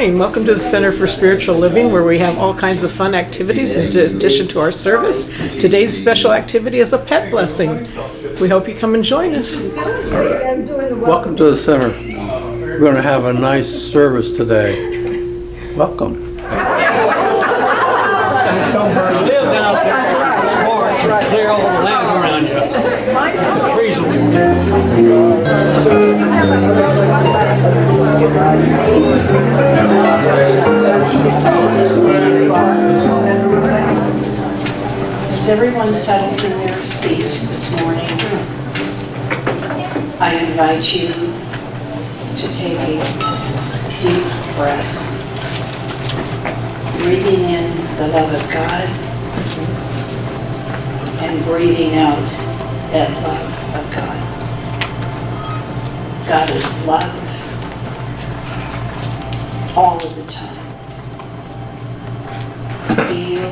morning. Welcome to the Center for Spiritual Living, where we have all kinds of fun activities in addition to our service. Today's special activity is a pet blessing. We hope you come and join us. Welcome to the center. We're going to have a nice service today. Welcome. Clear all the land around you. The trees will be As everyone settles in their seats this morning, I invite you to take a deep breath, breathing in the love of God and breathing out that love of God. God is love all of the time. Feel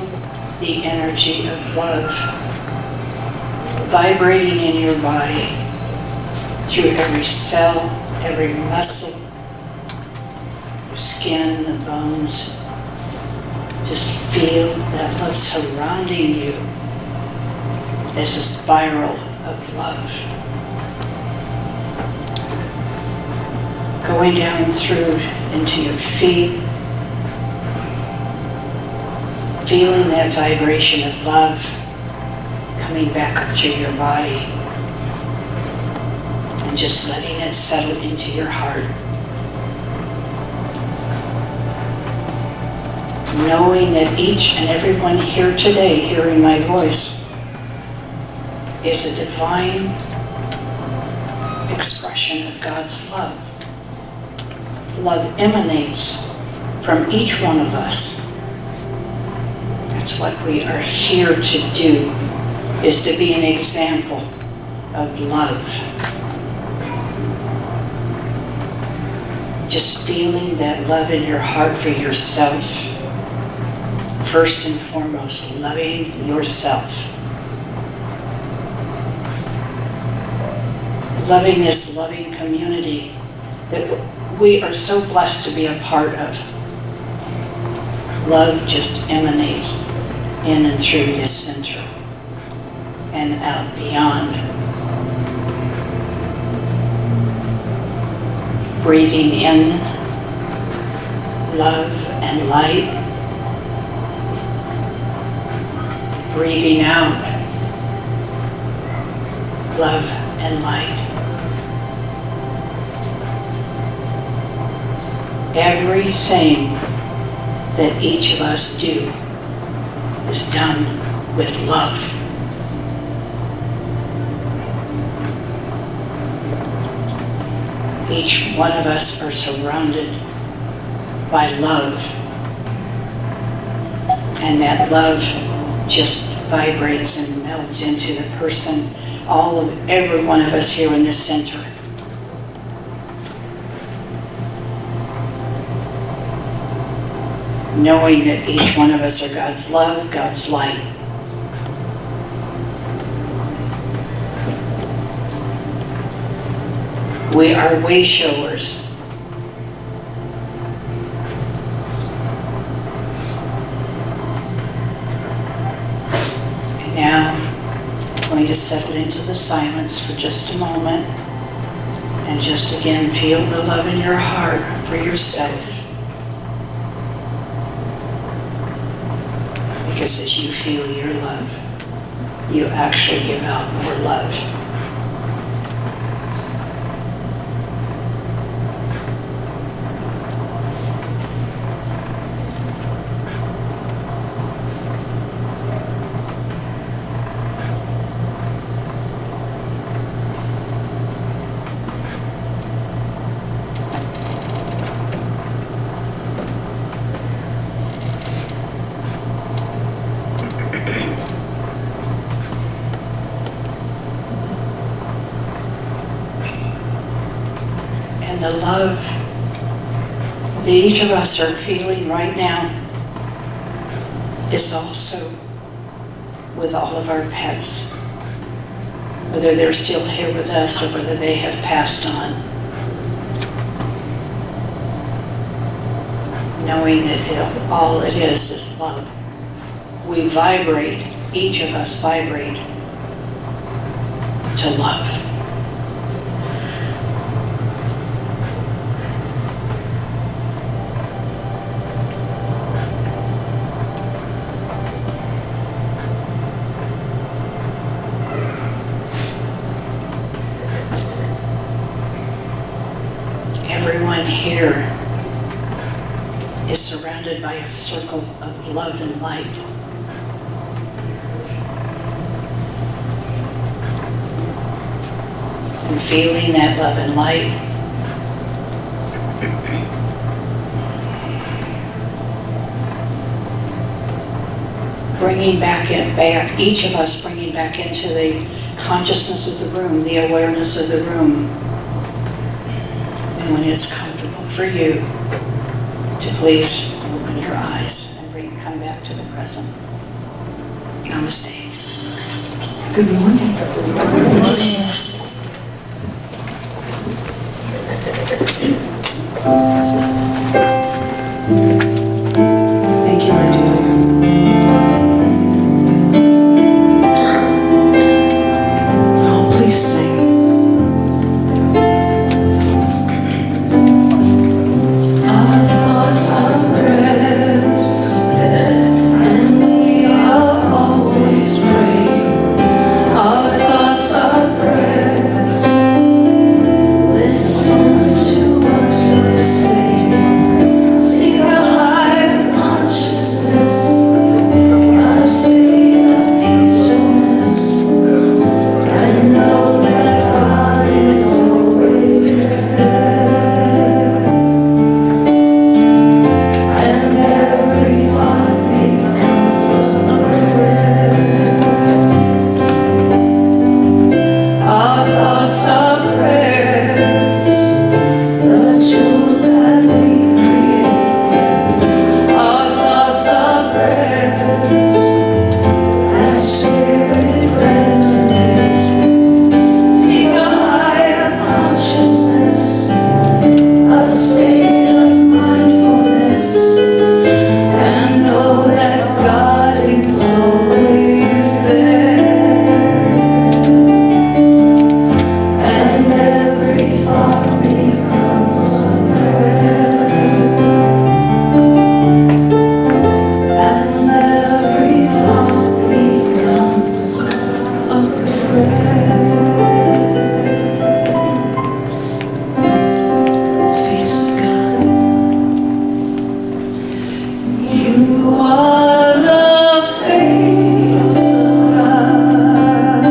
the energy of love vibrating in your body through every cell, every muscle, the skin, the bones. Just feel that love surrounding you as a spiral of love. Going down through into your feet, feeling that vibration of love coming back up through your body and just letting it settle into your heart. Knowing that each and every one here today, hearing my voice, is a divine expression of God's love. Love emanates from each one of us. That's what we are here to do, is to be an example of love. Just feeling that love in your heart for yourself. First and foremost, loving yourself. Loving this loving community that we are so blessed to be a part of. Love just emanates in and through this center and out beyond. Breathing in love and light. Breathing out love and light. Everything that each of us do is done with love. Each one of us are surrounded by love, and that love just vibrates and melts into the person, every one of us here in this center. Knowing that each one of us are God's love, God's light. We are way showers. And now, I'm going to settle into the silence for just a moment and just again feel the love in your heart for yourself. Because as you feel your love, you actually give out more love. The love that each of us are feeling right now is also with all of our pets, whether they're still here with us or whether they have passed on. knowing that all it is love. We vibrate, each of us vibrate to love. Everyone here is surrounded by a circle of love and light. And feeling that love and light, bringing back each of us bringing back into the consciousness of the room, the awareness of the room. And when it's comfortable for you, to please open your eyes and come back to the present. Namaste. Good morning. Good morning. Thank you, Ardelia. Oh, please sing. Our thoughts are prayers, and we are always praying. Our thoughts are prayers. Listen to what we're saying. Seek a higher consciousness, a state of peacefulness, and know that God is always there. And every thought becomes a prayer. Our thoughts are prayers, the truth that we create. Our thoughts are prayers, that spirit resonates with. Seek a higher consciousness, a state of mindfulness, and know that God is always there. And every thought becomes a prayer. And every thought becomes a prayer. Face of God. You are the face of God.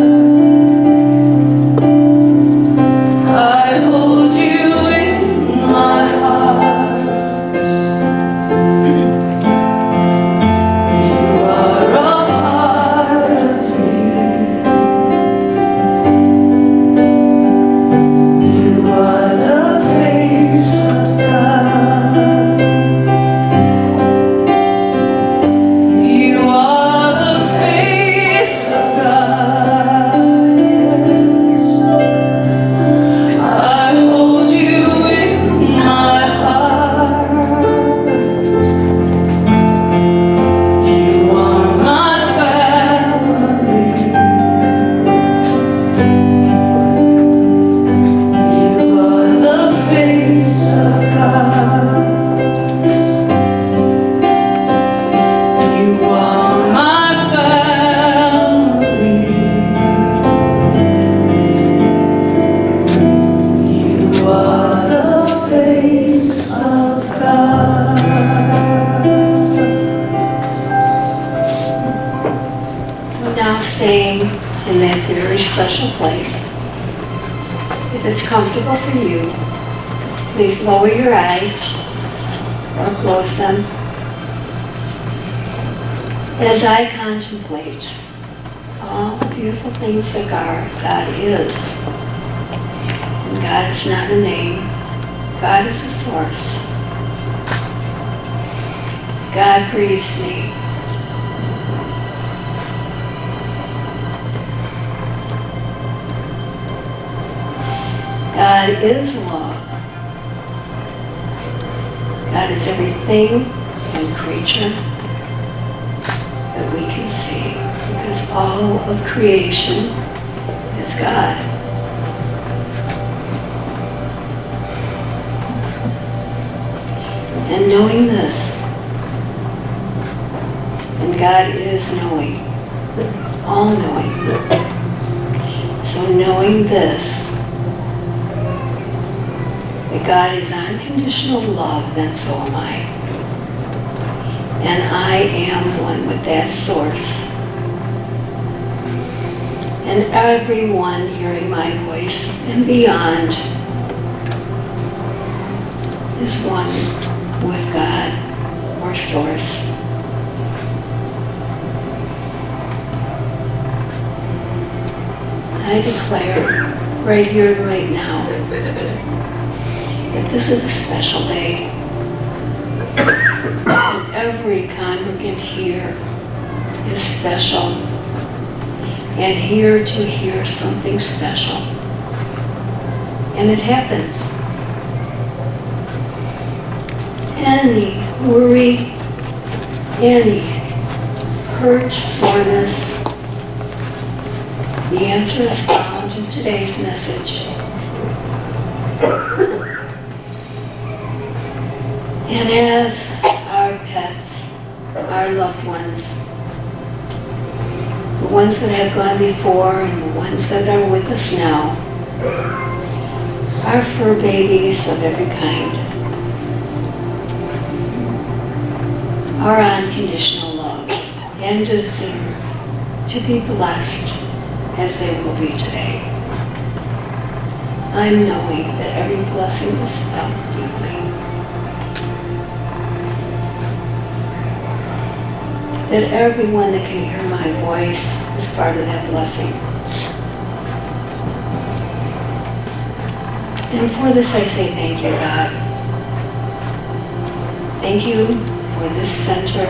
I hold you in my heart. You are a part of me. You are the face of God. You are the face of God. Yes. I hold you in my heart. You are my family. You are the face of God. You are my family. You are the face of God. We're now staying in that very special place. If it's comfortable for you, please lower your eyes or close them as I contemplate all the beautiful things that God is. And God is not a name. God is a source. God breathes me. God is love. God is everything and creature that we can see, because all of creation is God. And knowing this, and God is knowing, all-knowing. So knowing this, that God is unconditional love, then so am I. And I am one with that source. And everyone hearing my voice and beyond is one with God or source. I declare right here and right now that this is a special day. And every congregant here is special and here to hear something special. And it happens. Any worry, any hurt, soreness, the answer is found in today's message. And as our pets, our loved ones, the ones that have gone before and the ones that are with us now, our fur babies of every kind, are unconditional love and deserve to be blessed as they will be today. I'm knowing that every blessing is felt deeply. That everyone that can hear my voice is part of that blessing. And for this I say thank you, God. Thank you for this center.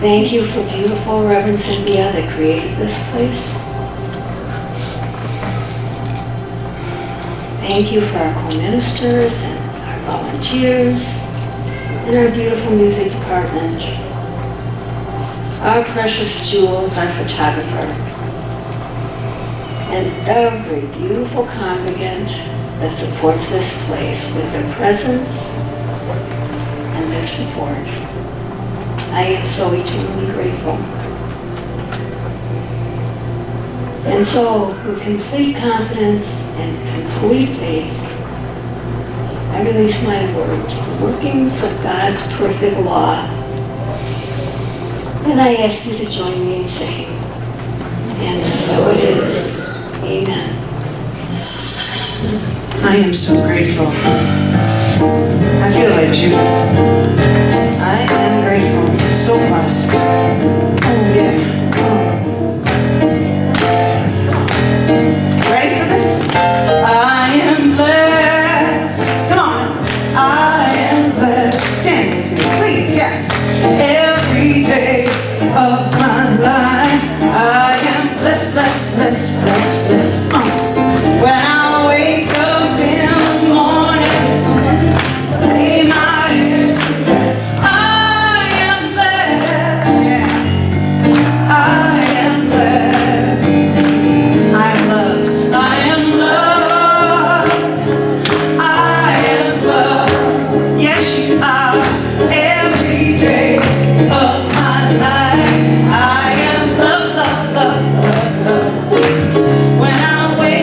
Thank you for beautiful Reverend Cynthia that created this place. Thank you for our co-ministers and our volunteers and our beautiful music department. Our precious Jules, our photographer. And every beautiful congregant that supports this place with their presence and their support. I am so eternally grateful. And so, with complete confidence and complete faith, I release my word, the workings of God's perfect law. And I ask you to join me in saying, and so it is. Amen. I am so grateful. I feel like Judith. I am grateful. So blessed. Oh, yeah. Ready for this? I am blessed. Come on. I am blessed. Stand with me, please. Yes. Every day of my life, I am blessed, blessed, blessed, blessed, blessed. When I wake up in the morning, lay my head to rest, I am blessed, yes. I am blessed. I am loved. I am loved. I am loved. Yes, you are. Every day of my life, I am loved, loved, loved, loved, loved. When I wake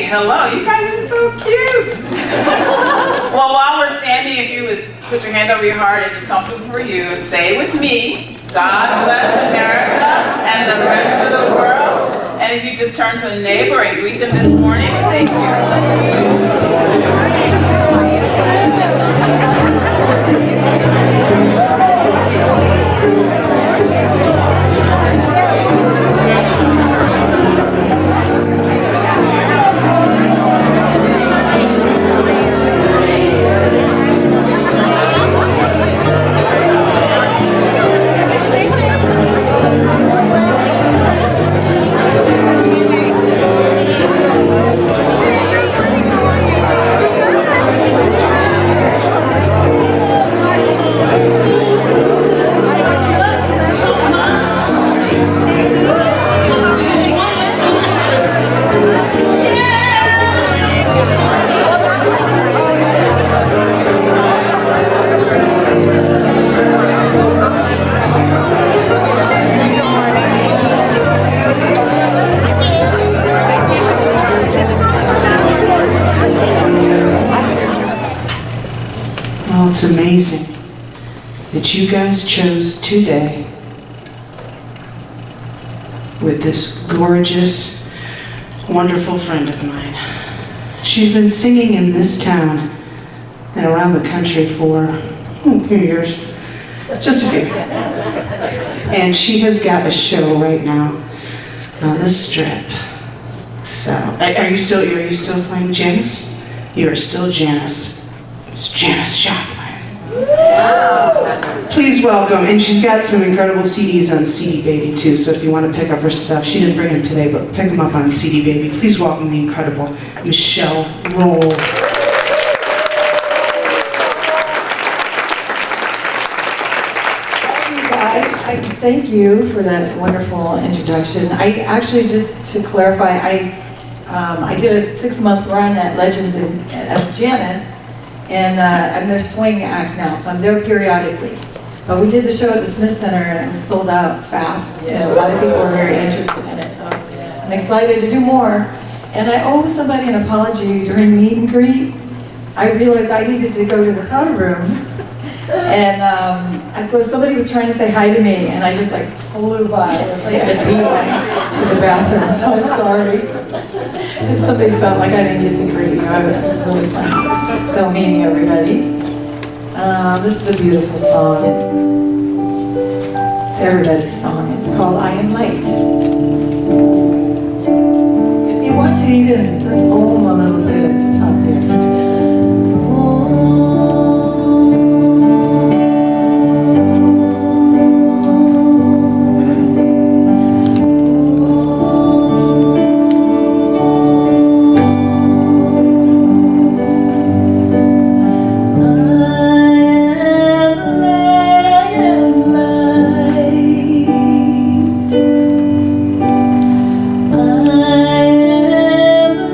Hey, hello. You guys are so cute. Well, while we're standing, if you would put your hand over your heart if it's comfortable for you and say with me, God bless America and the rest of the world. And if you just turn to a neighbor and greet them this morning, thank you. Well, it's amazing that you guys chose today with this gorgeous, wonderful friend of mine. She's been singing in this town and around the country for a few years, just a few. And she has got a show right now on the Strip. So, are you still playing Janice? You are still Janice. It's Janice Joplin. Please welcome, and she's got some incredible CDs on CD Baby too, so if you want to pick up her stuff, she didn't bring them today, but pick them up on CD Baby. Please welcome the incredible Michelle Roll. Thank you for that wonderful introduction. I actually, just to clarify, I did a 6-month run at Legends as Janice, and I'm their swing act now, so I'm there periodically. But we did the show at the Smith Center, and it was sold out fast, and a lot of people were very interested in it, so I'm excited to do more. And I owe somebody an apology during meet and greet. I realized I needed to go to the powder room, and so somebody was trying to say hi to me, and I just like flew by. It was like a beeline to the bathroom, so I'm sorry. If somebody felt like I didn't get to greet you, it was really fun. So meeting everybody. This is a beautiful song. It's everybody's song. It's called I Am Late. If you want to even, let's ohm a little bit at the top here. I am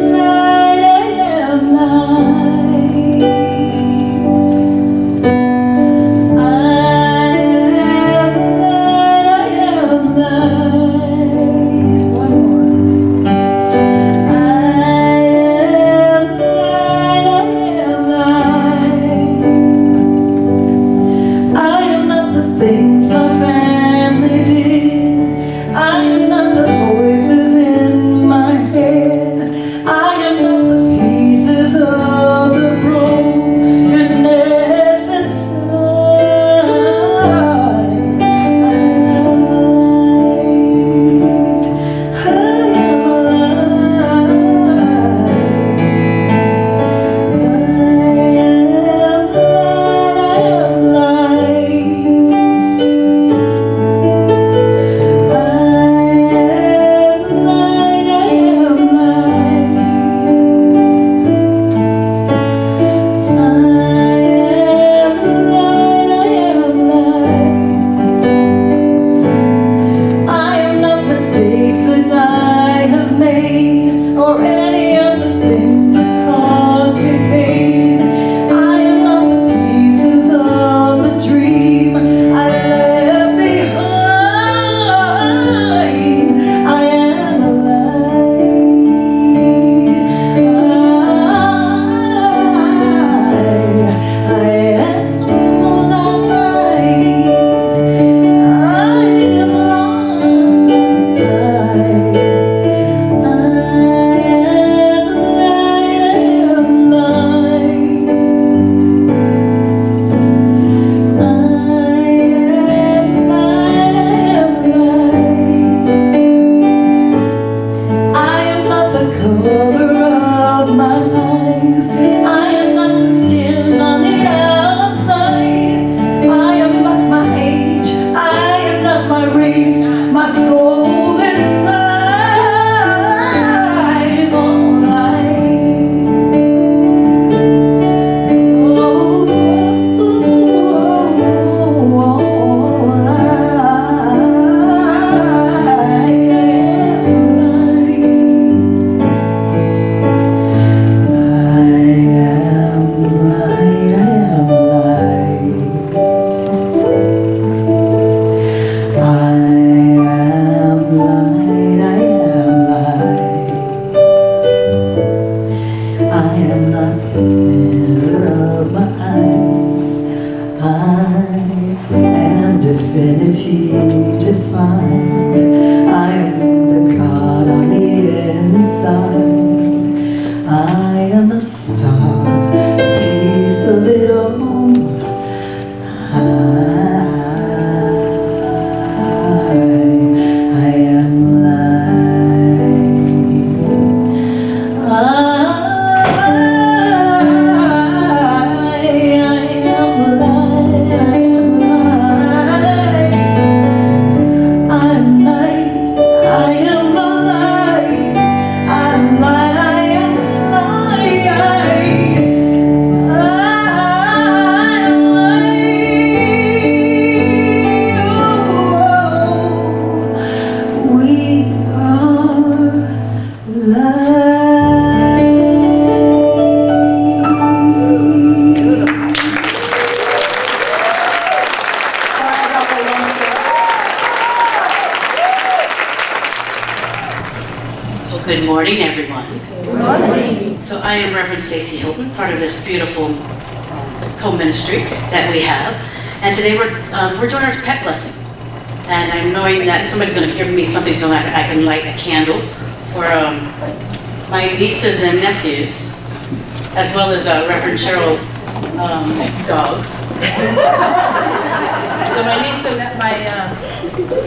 eyes. I am not the skin on the outside. I am not my age. I am not my race. My soul inside is all eyes. Infinity defined. I am the God on the inside. I am a star, a piece of it all. I am light. Good morning, everyone. Good morning. So I am Reverend Stacy Hilton, part of this beautiful co-ministry that we have. And today we're doing our pet blessing. And I'm knowing that somebody's going to give me something so I can light a candle for my nieces and nephews, as well as Reverend Cheryl's dogs. So my niece and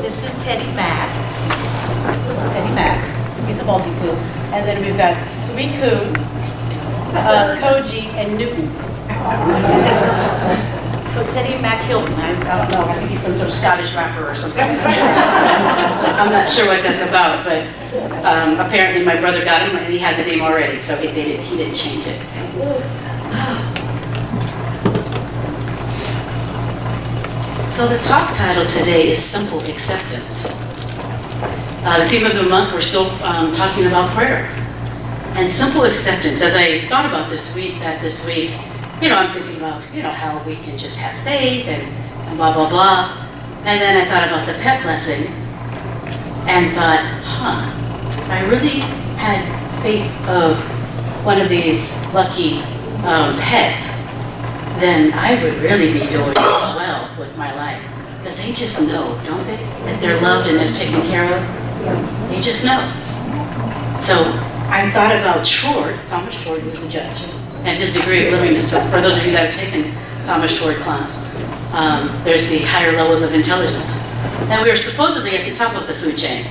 this is Teddy Mac. Teddy Mac. He's a multi-poo. And then we've got Sweet Coon, Koji, and Newton. So Teddy Mac Hilton, I don't know, I think he's some sort of Scottish rapper or something. I'm not sure what that's about, but apparently my brother got him and he had the name already, so he didn't change it. So the talk title today is Simple Acceptance. The theme of the month, we're still talking about prayer. And simple acceptance, as I thought about this week, I'm thinking about, how we can just have faith and blah, blah, blah. And then I thought about the pet blessing and thought, if I really had faith of one of these lucky pets, then I would really be doing well with my life. Because they just know, don't they, that they're loved and they're taken care of? They just know. So I thought about Thomas Chord, who's a judge, and his degree of livingness. So for those of you that have taken Thomas Chord class, there's the higher levels of intelligence. And we are supposedly at the top of the food chain.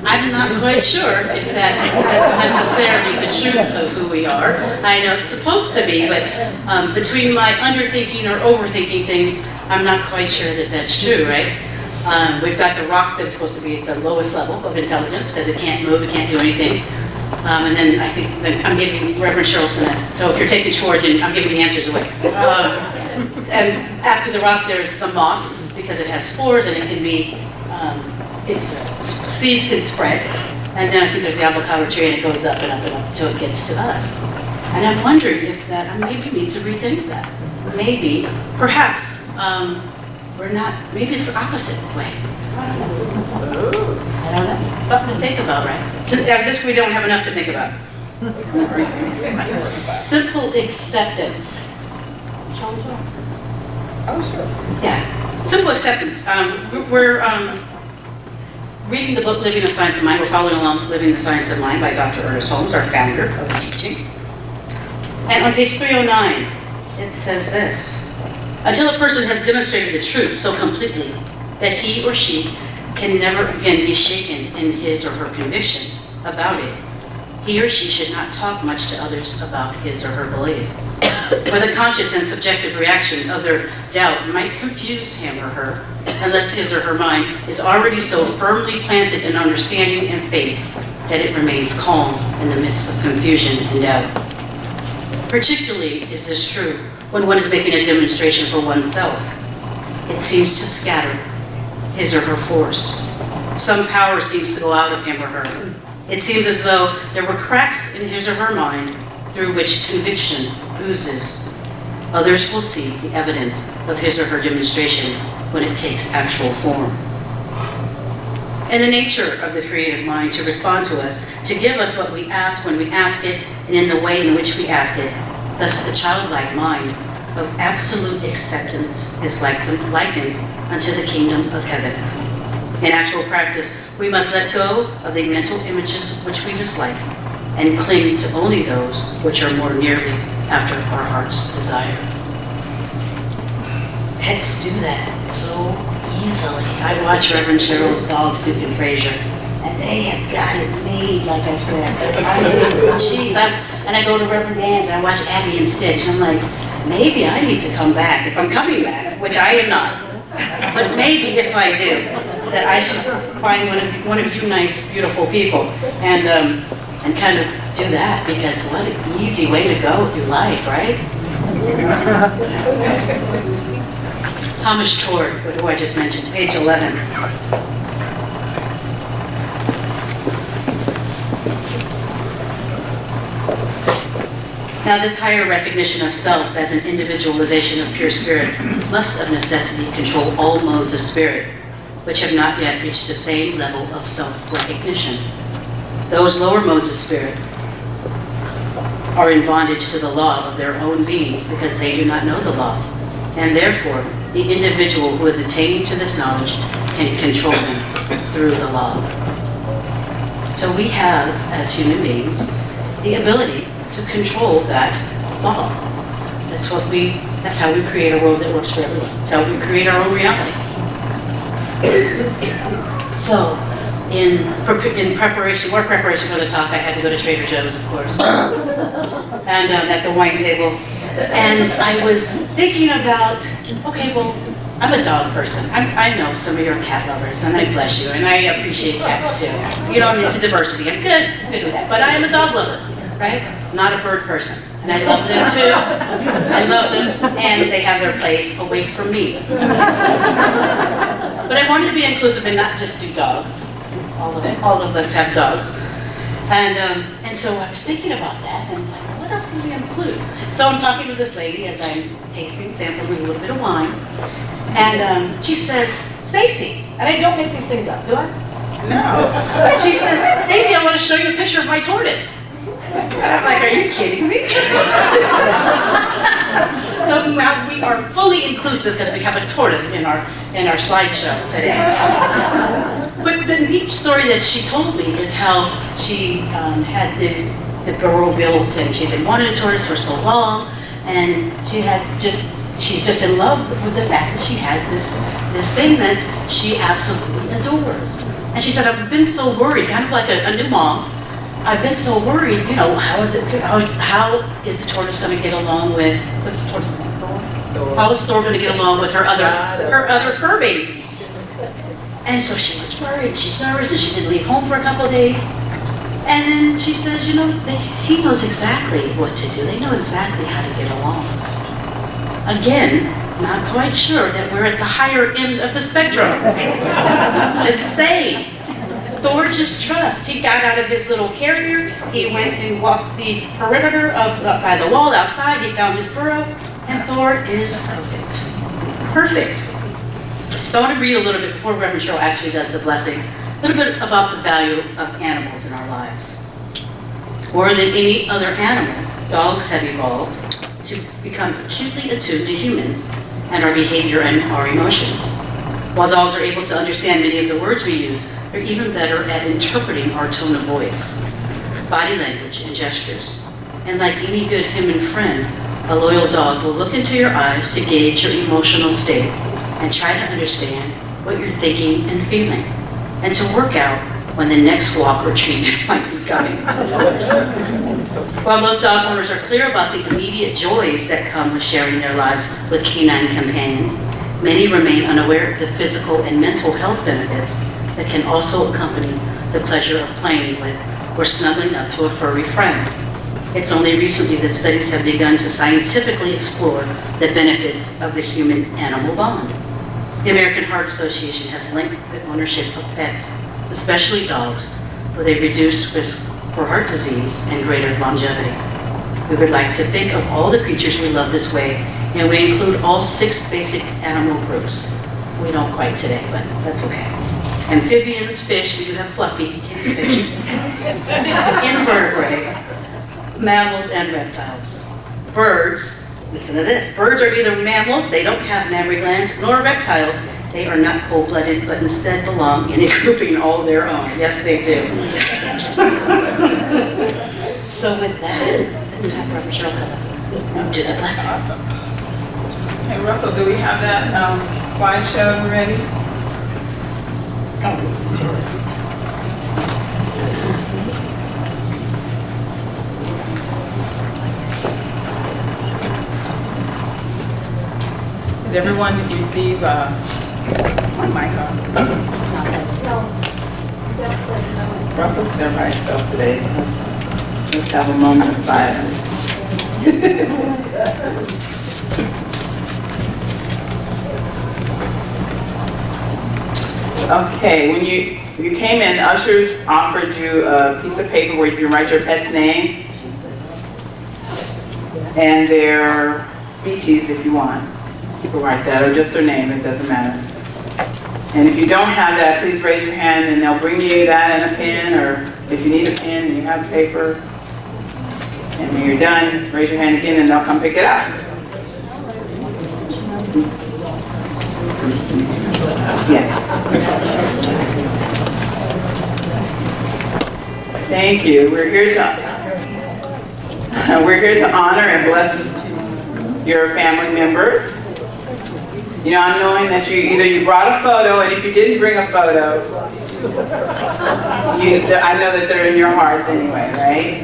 I'm not quite sure if that's necessarily the truth of who we are. I know it's supposed to be, but between my underthinking or overthinking things, I'm not quite sure that that's true, right? We've got the rock that is supposed to be at the lowest level of intelligence because it can't move, it can't do anything. And then I think I'm giving, Reverend Cheryl's gonna, so if you're taking charge, I'm giving the answers away. And after the rock, there's the moss because it has spores and it can be, its seeds can spread. And then I think there's the avocado tree and it goes up and up and up until it gets to us. And I'm wondering if that, I maybe need to rethink that. Maybe, perhaps, we're not, maybe it's the opposite way. I don't know. Something to think about, right? As if we don't have enough to think about. Simple acceptance. Oh, sure. Yeah, simple acceptance. We're reading the book Living the Science of Mind. We're following along with Living the Science of Mind by Dr. Ernest Holmes, our founder of the teaching. And on page 309, it says this. Until a person has demonstrated the truth so completely that he or she can never again be shaken in his or her conviction about it, He or she should not talk much to others about his or her belief. For the conscious and subjective reaction of their doubt might confuse him or her, unless his or her mind is already so firmly planted in understanding and faith that it remains calm in the midst of confusion and doubt. Particularly is this true when one is making a demonstration for oneself. It seems to scatter his or her force. Some power seems to go out of him or her. It seems as though there were cracks in his or her mind through which conviction oozes. Others will see the evidence of his or her demonstration when it takes actual form. And the nature of the creative mind to respond to us, to give us what we ask when we ask it, and in the way in which we ask it, thus the childlike mind of absolute acceptance is likened unto the kingdom of heaven. In actual practice, we must let go of the mental images which we dislike and cling to only those which are more nearly after our heart's desire. Pets do that so easily. I watch Reverend Cheryl's dogs, Duke and Fraser, and they have got it made, like I said. Jeez, and I go to Reverend Dan's and I watch Abby and Stitch, and I'm like, maybe I need to come back, if I'm coming back, which I am not. But maybe if I do, that I should find one of you nice, beautiful people and kind of do that, because what an easy way to go through life, right? Thomas Tord, who I just mentioned, page 11. Now, this higher recognition of self as an individualization of pure spirit must of necessity control all modes of spirit, which have not yet reached the same level of self-recognition. Those lower modes of spirit are in bondage to the law of their own being because they do not know the law, and therefore the individual who has attained to this knowledge can control them through the law. So we have, as human beings, the ability to control that law. That's how we create a world that works for everyone. That's how we create our own reality. So, in preparation for the talk, I had to go to Trader Joe's, of course, and at the wine table. And I was thinking about, okay, well, I'm a dog person. I know some of you are cat lovers, and I bless you, and I appreciate cats too. You know, I'm into diversity. I'm good with that. But I am a dog lover, right? Not a bird person. And I love them too. I love them, and they have their place away from me. But I wanted to be inclusive and not just do dogs. All of us have dogs. And so I was thinking about that, and like, what else can we include? So I'm talking to this lady as I'm tasting, sampling a little bit of wine, and she says, Stacy, and I don't make these things up, do I? No. She says, Stacy, I want to show you a picture of my tortoise. And I'm like, are you kidding me? So now we are fully inclusive because we have a tortoise in our slideshow today. But the neat story that she told me is how she had the burrow built, and she'd been wanting a tortoise for so long, and she's just in love with the fact that she has this thing that she absolutely adores. And she said, I've been so worried, kind of like a new mom. I've been so worried, you know, how is the tortoise going to get along with, what's the tortoise name? How is Thor going to get along with her other fur babies? And so she was worried, she's nervous, and she didn't leave home for a couple of days. And then she says, you know, he knows exactly what to do. They know exactly how to get along. Again, not quite sure that we're at the higher end of the spectrum. Just saying. Thor just trusts. He got out of his little carrier. He went and walked the perimeter by the wall outside. He found his burrow, and Thor is perfect. Perfect. So I want to read a little bit before Reverend Cheryl actually does the blessing, a little bit about the value of animals in our lives. More than any other animal, dogs have evolved to become acutely attuned to humans and our behavior and our emotions. While dogs are able to understand many of the words we use, they're even better at interpreting our tone of voice, body language, and gestures. And like any good human friend, a loyal dog will look into your eyes to gauge your emotional state and try to understand what you're thinking and feeling, and to work out when the next walk or treat might be coming. While most dog owners are clear about the immediate joys that come with sharing their lives with canine companions, many remain unaware of the physical and mental health benefits that can also accompany the pleasure of playing with or snuggling up to a furry friend. It's only recently that studies have begun to scientifically explore the benefits of the human-animal bond. The American Heart Association has linked the ownership of pets, especially dogs, with a reduced risk for heart disease and greater longevity. We would like to think of all the creatures we love this way, and we include all 6 basic animal groups. We don't quite today, but that's okay. Amphibians, fish, we do have fluffy, fish, invertebrate, mammals, and reptiles. Birds, listen to this, birds are either mammals, they don't have mammary glands, nor reptiles. They are not cold-blooded, but instead belong in a grouping all their own. Yes, they do. So with that, let's have Reverend Cheryl come do the blessing. Awesome. Hey, Russell, do we have that slideshow ready? Did everyone receive my mic on? Russell's there by himself today. Let's have a moment of silence. Okay, when you came in, ushers offered you a piece of paper where you can write your pet's name and their species if you want. You can write that, or just their name, it doesn't matter. And if you don't have that, please raise your hand and they'll bring you that and a pen, or if you need a pen and you have paper, and when you're done, raise your hand again and they'll come pick it up. Yeah. Thank you. We're here to honor and bless your family members. You know, I'm knowing that you brought a photo, and if you didn't bring a photo, I know that they're in your hearts anyway, right?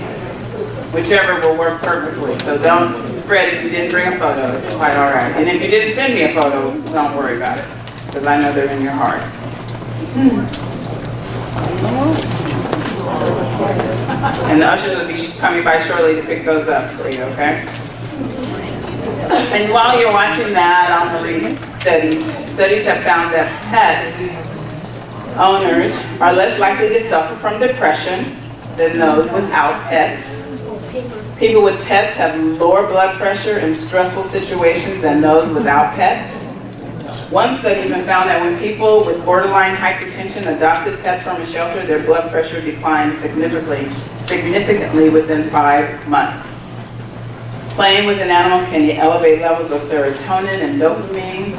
Whichever will work perfectly. So don't fret if you didn't bring a photo. It's quite all right. And if you didn't send me a photo, don't worry about it, because I know they're in your heart. And the ushers will be coming by shortly to pick those up for you, okay? And while you're watching that, I'm going to read studies. Studies have found that pet owners are less likely to suffer from depression than those without pets. People with pets have lower blood pressure in stressful situations than those without pets. One study even found that when people with borderline hypertension adopted pets from a shelter, their blood pressure declined significantly within 5 months. Playing with an animal can elevate levels of serotonin and dopamine,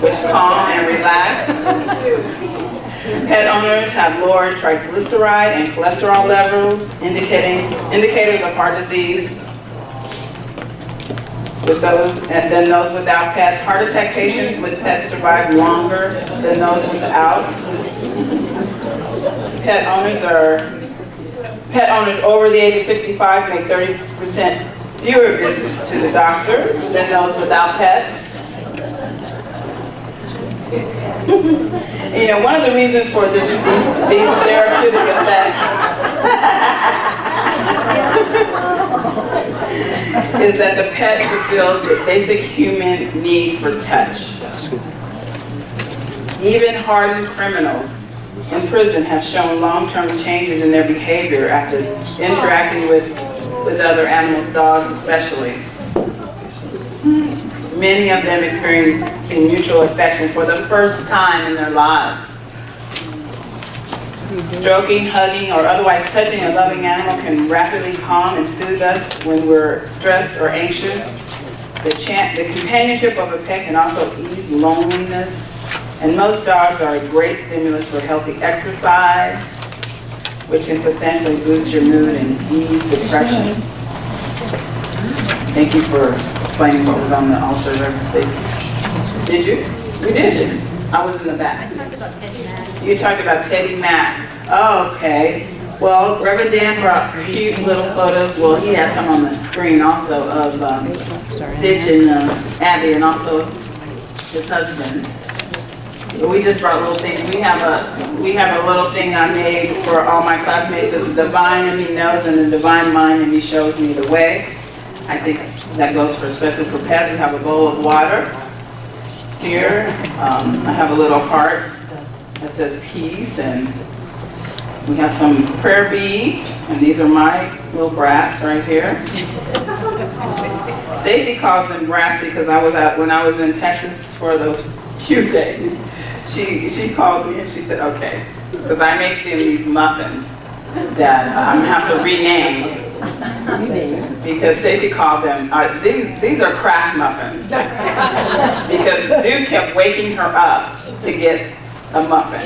which calm and relax. Pet owners have lower triglyceride and cholesterol levels, indicators of heart disease. Than those without pets. Heart attack patients with pets survive longer than those without. Pet owners over the age of 65 make 30% fewer visits to the doctor than those without pets. You know, one of the reasons for these therapeutic effects is that the pet fulfills the basic human need for touch. Even hardened criminals in prison have shown long-term changes in their behavior after interacting with other animals, dogs especially. Many of them experiencing mutual affection for the first time in their lives. Stroking, hugging, or otherwise touching a loving animal can rapidly calm and soothe us when we're stressed or anxious. The companionship of a pet can also ease loneliness, and most dogs are a great stimulus for healthy exercise, which can substantially boost your mood and ease depression. Thank you for explaining what was on the altar, Reverend Stacy. Did you? We did. I was in the back. You talked about Teddy Mack. Okay. Well, Reverend Dan brought cute little photos. Well, he has some on the screen also of Stitch and Abby, and also his husband. But we just brought little things. We have a little thing I made for all my classmates. It's a divine in me knows and the divine mind in me shows me the way. I think that goes for especially for pets. We have a bowl of water here. I have a little heart that says peace, and we have some prayer beads, and these are my little brats right here. Stacy calls them brassy because when I was in Texas for those few days, she called me and she said, okay, because I make them these muffins that I'm gonna have to rename. Because Stacy called them, these are crack muffins. Because Dude kept waking her up to get a muffin.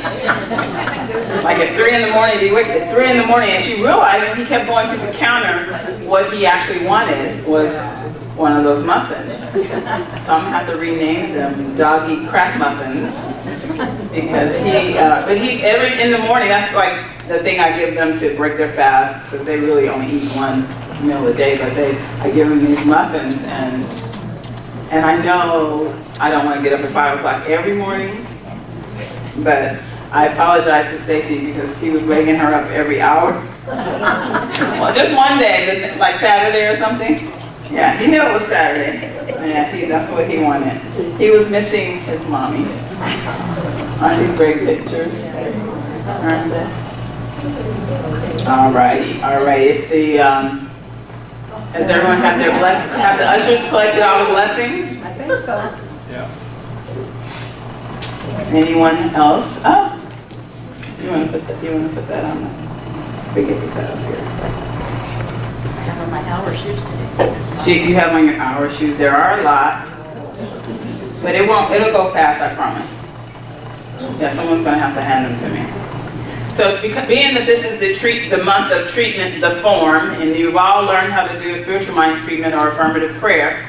Like at 3 in the morning, he'd wake at 3 in the morning, and she realized when he kept going to the counter, what he actually wanted was one of those muffins. So I'm gonna have to rename them Dog Eat Crack Muffins. Because in the morning, that's like the thing I give them to break their fast, because they really only eat one meal a day, but I give them these muffins, and I know I don't want to get up at 5 o'clock every morning, but I apologize to Stacy because he was waking her up every hour. Well, just one day, like Saturday or something. Yeah, he knew it was Saturday. Yeah, that's what he wanted. He was missing his mommy. Aren't these great pictures? Aren't they? All righty. If has everyone have the ushers collected all the blessings? I think so. Yeah. Anyone else? Oh, you want to put that on there? We can put that up here. I have on my hour shoes today. You have on your hour shoes. There are a lot, but it'll go fast, I promise. Yeah, someone's gonna have to hand them to me. So being that this is the month of treatment, the form, and you've all learned how to do a spiritual mind treatment or affirmative prayer,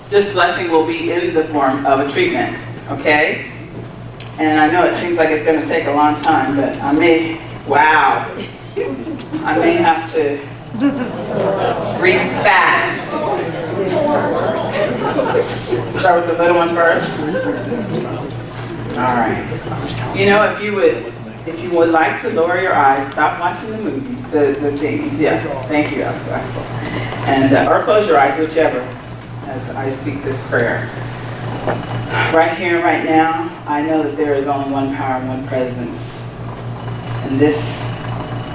this blessing will be in the form of a treatment, okay? And I know it seems like it's gonna take a long time, but I may have to read fast. Start with the little one first. All right. You know, if you would like to lower your eyes, stop watching the movie, the things. Yeah, thank you, Axel. And or close your eyes, whichever, as I speak this prayer. Right here, right now, I know that there is only one power and one presence, and this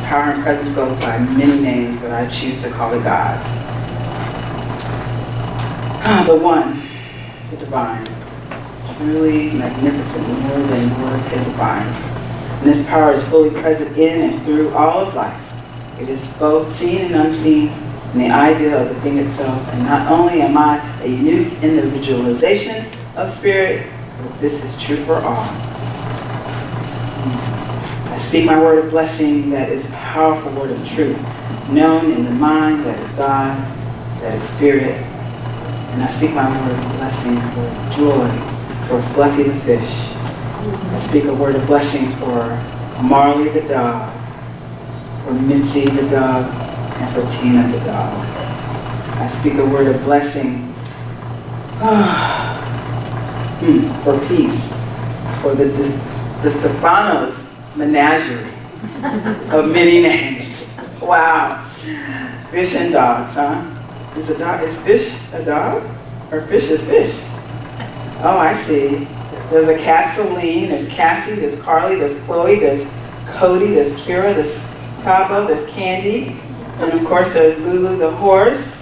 power and presence goes by many names, but I choose to call it God. The one, the divine. Truly magnificent, more than words can define. And this power is fully present in and through all of life. It is both seen and unseen in the idea of the thing itself. And not only am I a unique individualization of spirit, but this is true for all. I speak my word of blessing that is a powerful word of truth, known in the mind that is God, that is spirit. And I speak my word of blessing for joy, for Fluffy the fish. I speak a word of blessing for Marley the dog, for Mitzi the dog, and for Tina the dog. I speak a word of blessing for peace, for the Stefanos menagerie of many names. Wow. Fish and dogs, huh? Is fish a dog? Or fish is fish? Oh, I see. There's a cat, Celine, there's Cassie, there's Carly, there's Chloe, there's Cody, there's Kira, there's Cabo, there's Candy, and of course there's Lulu the horse.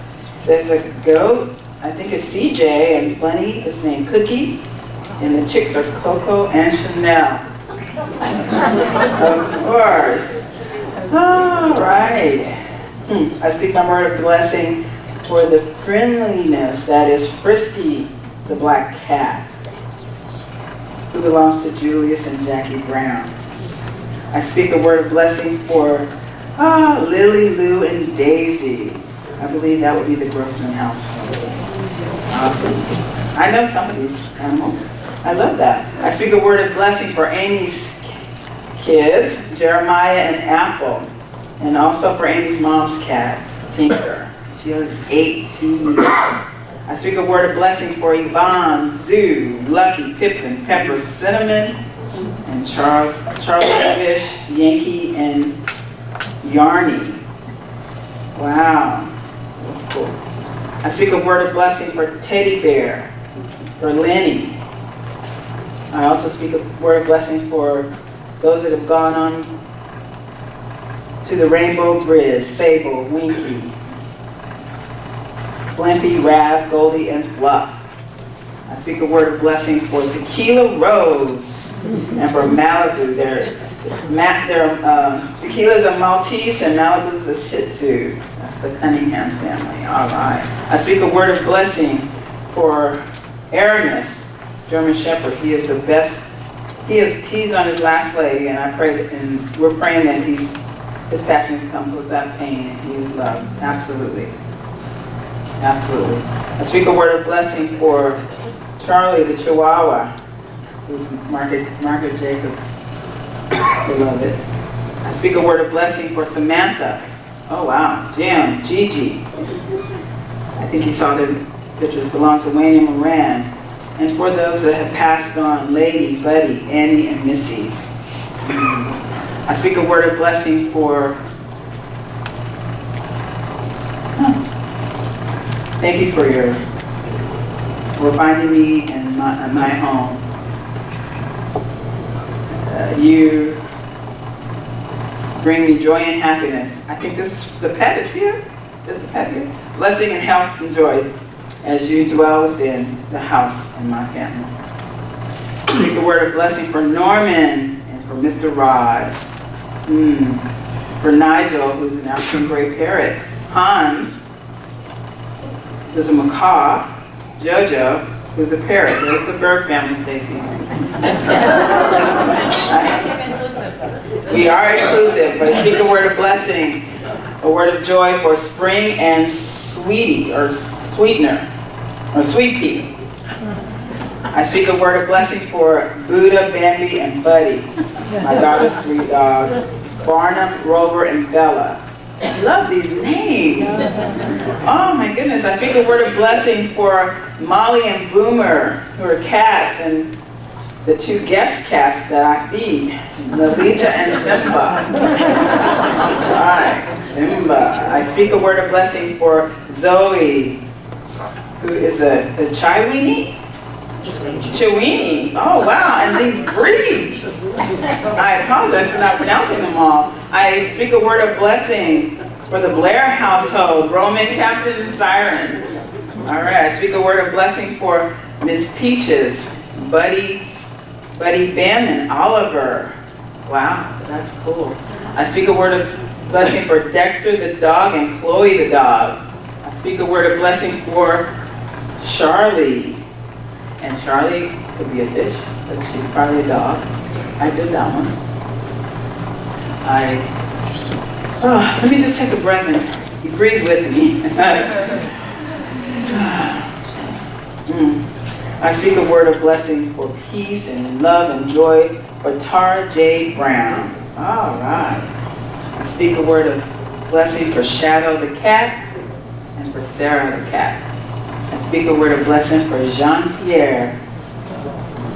There's a goat, I think it's CJ, and Bunny is named Cookie, and the chicks are Coco and Chanel. Of course. All right. I speak my word of blessing for the friendliness that is Frisky, the black cat, who belongs to Julius and Jackie Brown. I speak a word of blessing for Lily, Lou, and Daisy. I believe that would be the Grossman household. Awesome. I know some of these animals. I love that. I speak a word of blessing for Amy's kids, Jeremiah and Apple. And also for Amy's mom's cat, Tinker. She is 18 years. I speak a word of blessing for Yvonne, Zoo, Lucky, Pippin, Pepper, Cinnamon, and Charlie Fish, Yankee, and Yarny. Wow, that's cool. I speak a word of blessing for Teddy Bear, for Lenny. I also speak a word of blessing for those that have gone on to the Rainbow Bridge, Sable, Winky, Blimpy, Raz, Goldie, and Fluff. I speak a word of blessing for Tequila Rose and for Malibu. Tequila is a Maltese and Malibu is a Shih Tzu. That's the Cunningham family. All right. I speak a word of blessing for Aramis, German Shepherd. He is the best. He's on his last leg, and I pray that, and we're praying that his passing comes without pain, and he is loved. Absolutely. Absolutely. I speak a word of blessing for Charlie the Chihuahua, who's Margaret Jacobs' beloved. I speak a word of blessing for Samantha. Oh wow, Jim, Gigi. I think you saw their pictures belong to Wayne and Moran. And for those that have passed on, Lady, Buddy, Annie, and Missy. I speak a word of blessing for, thank you for finding me in my home. You bring me joy and happiness. I think the pet is here. Is the pet here? Blessing and health and joy as you dwell within the house and my family. Speak a word of blessing for Norman and for Mr. Rod. For Nigel, who's an African gray parrot. Hans, who's a macaw. Jojo, who's a parrot. There's the bird family, Stacey. We are inclusive, but speak a word of blessing, a word of joy for Spring and Sweetie, or Sweetener, or Sweet Pea. I speak a word of blessing for Buddha, Bambi, and Buddy, my daughter's 3 dogs, Barnum, Rover, and Bella. I love these names. Oh my goodness, I speak a word of blessing for Molly and Boomer, who are cats, and the 2 guest cats that I feed, Lolita and Simba. All right, Simba. I speak a word of blessing for Zoe, who is a Chiweenie? Chiweenie. Oh wow, and these breeds. I apologize for not pronouncing them all. I speak a word of blessing for the Blair household, Roman, Captain, and Siren. All right, I speak a word of blessing for Miss Peaches, Buddy, Bam, and Oliver. Wow, that's cool. I speak a word of blessing for Dexter the dog and Chloe the dog. I speak a word of blessing for Charlie. And Charlie could be a fish, but she's probably a dog. I did that one. Let me just take a breath and you breathe with me. I speak a word of blessing for peace and love and joy for Tara J. Brown. All right. I speak a word of blessing for Shadow the cat and for Sarah the cat. I speak a word of blessing for Jean-Pierre,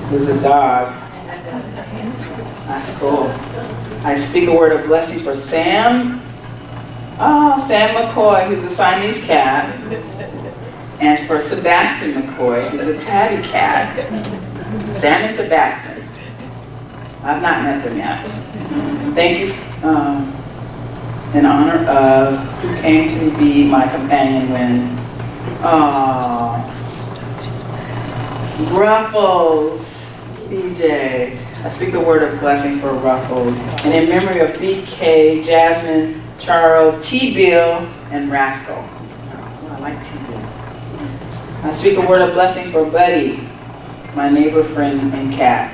who's a dog. That's cool. I speak a word of blessing for Sam. Oh, Sam McCoy, who's a Siamese cat. And for Sebastian McCoy, who's a tabby cat. Sam and Sebastian. I've not met them yet. Thank you in honor of who came to be my companion when Ruffles, BJ. I speak a word of blessing for Ruffles. And in memory of BK, Jasmine, Charles, T-Bill, and Rascal. Oh, I like T-Bill. I speak a word of blessing for Buddy, my neighbor, friend, and cat.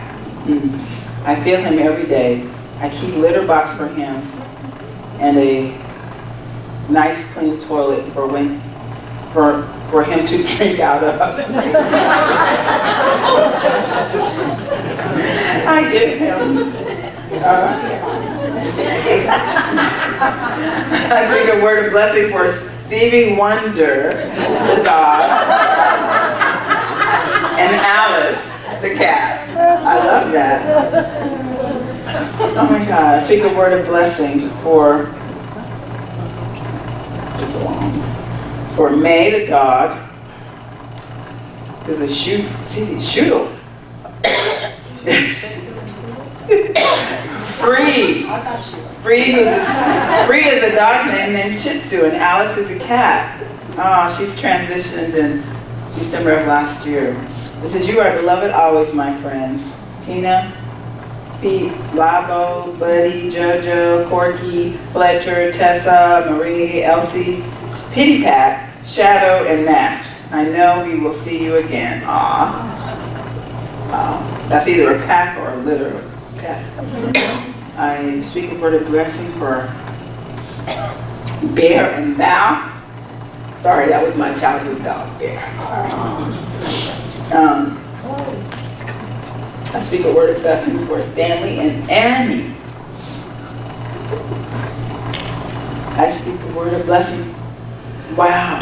I feel him every day. I keep litter box for him and a nice clean toilet for him to drink out of. I give him I speak a word of blessing for Stevie Wonder, the dog, and Alice, the cat. I love that. Oh my God, I speak a word of blessing for, for May, the dog. There's a shoot, see these shoodle. Free. Free is a dog's name named Shih Tzu, and Alice is a cat. Oh, she's transitioned in December of last year. It says, you are beloved always, my friends. Tina, Pete, Labo, Buddy, Jojo, Corky, Fletcher, Tessa, Marie, Elsie, Pitty Pat, Shadow, and Matt. I know we will see you again. Aw. Wow. That's either a pack or a litter of cats. I speak a word of blessing for Bear and Val. Sorry, that was my childhood dog, Bear. I speak a word of blessing for Stanley and Annie. I speak a word of blessing, wow,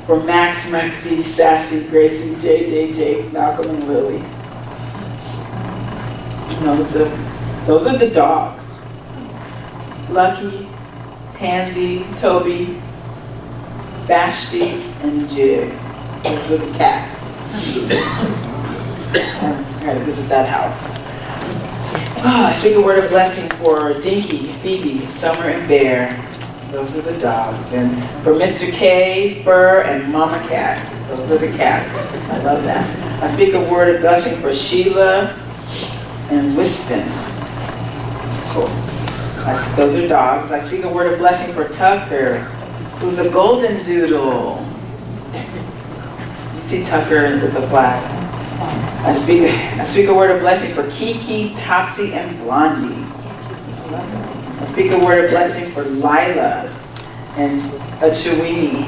for Max, Maxie, Sassy, Gracie, JJ, Jake, Malcolm, and Lily. Those are the dogs. Lucky, Tansy, Toby, Vashti, and Jig. Those are the cats. I gotta visit that house. Oh, I speak a word of blessing for Dinky, Phoebe, Summer, and Bear. Those are the dogs. And for Mr. K, Fur, and Mama Cat. Those are the cats. I love that. I speak a word of blessing for Sheila and Winston. Cool. Those are dogs. I speak a word of blessing for Tucker, who's a golden doodle. You see Tucker with the flag. I speak a word of blessing for Kiki, Topsy, and Blondie. I speak a word of blessing for Lila and a Chewini.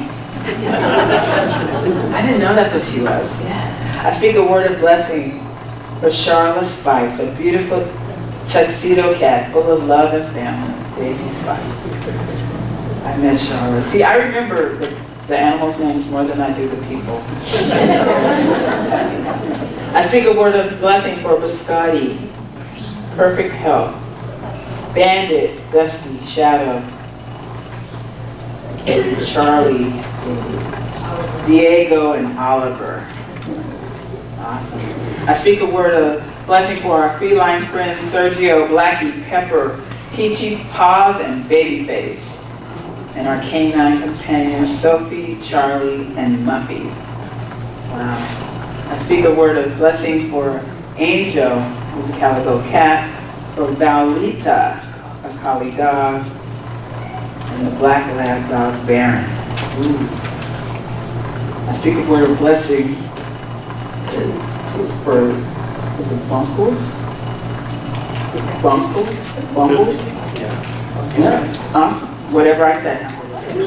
I didn't know that's what she was. Yeah. I speak a word of blessing for Charlotte Spice, a beautiful tuxedo cat full of love and family. Daisy Spice. I met Charlotte. See, I remember the animals' names more than I do the people. I speak a word of blessing for Biscotti, perfect health. Bandit, Dusty, Shadow, Charlie, Diego, and Oliver. Awesome. I speak a word of blessing for our feline friends Sergio, Blackie, Pepper, Peachy, Paws, and Babyface. And our canine companions Sophie, Charlie, and Muffy. Wow. I speak a word of blessing for Angel, who's a calico cat, for Valita, a collie dog, and the black lab dog Baron. Ooh. I speak a word of blessing for, is it Bunkles? Bunkles? Yeah. Awesome. Whatever I said.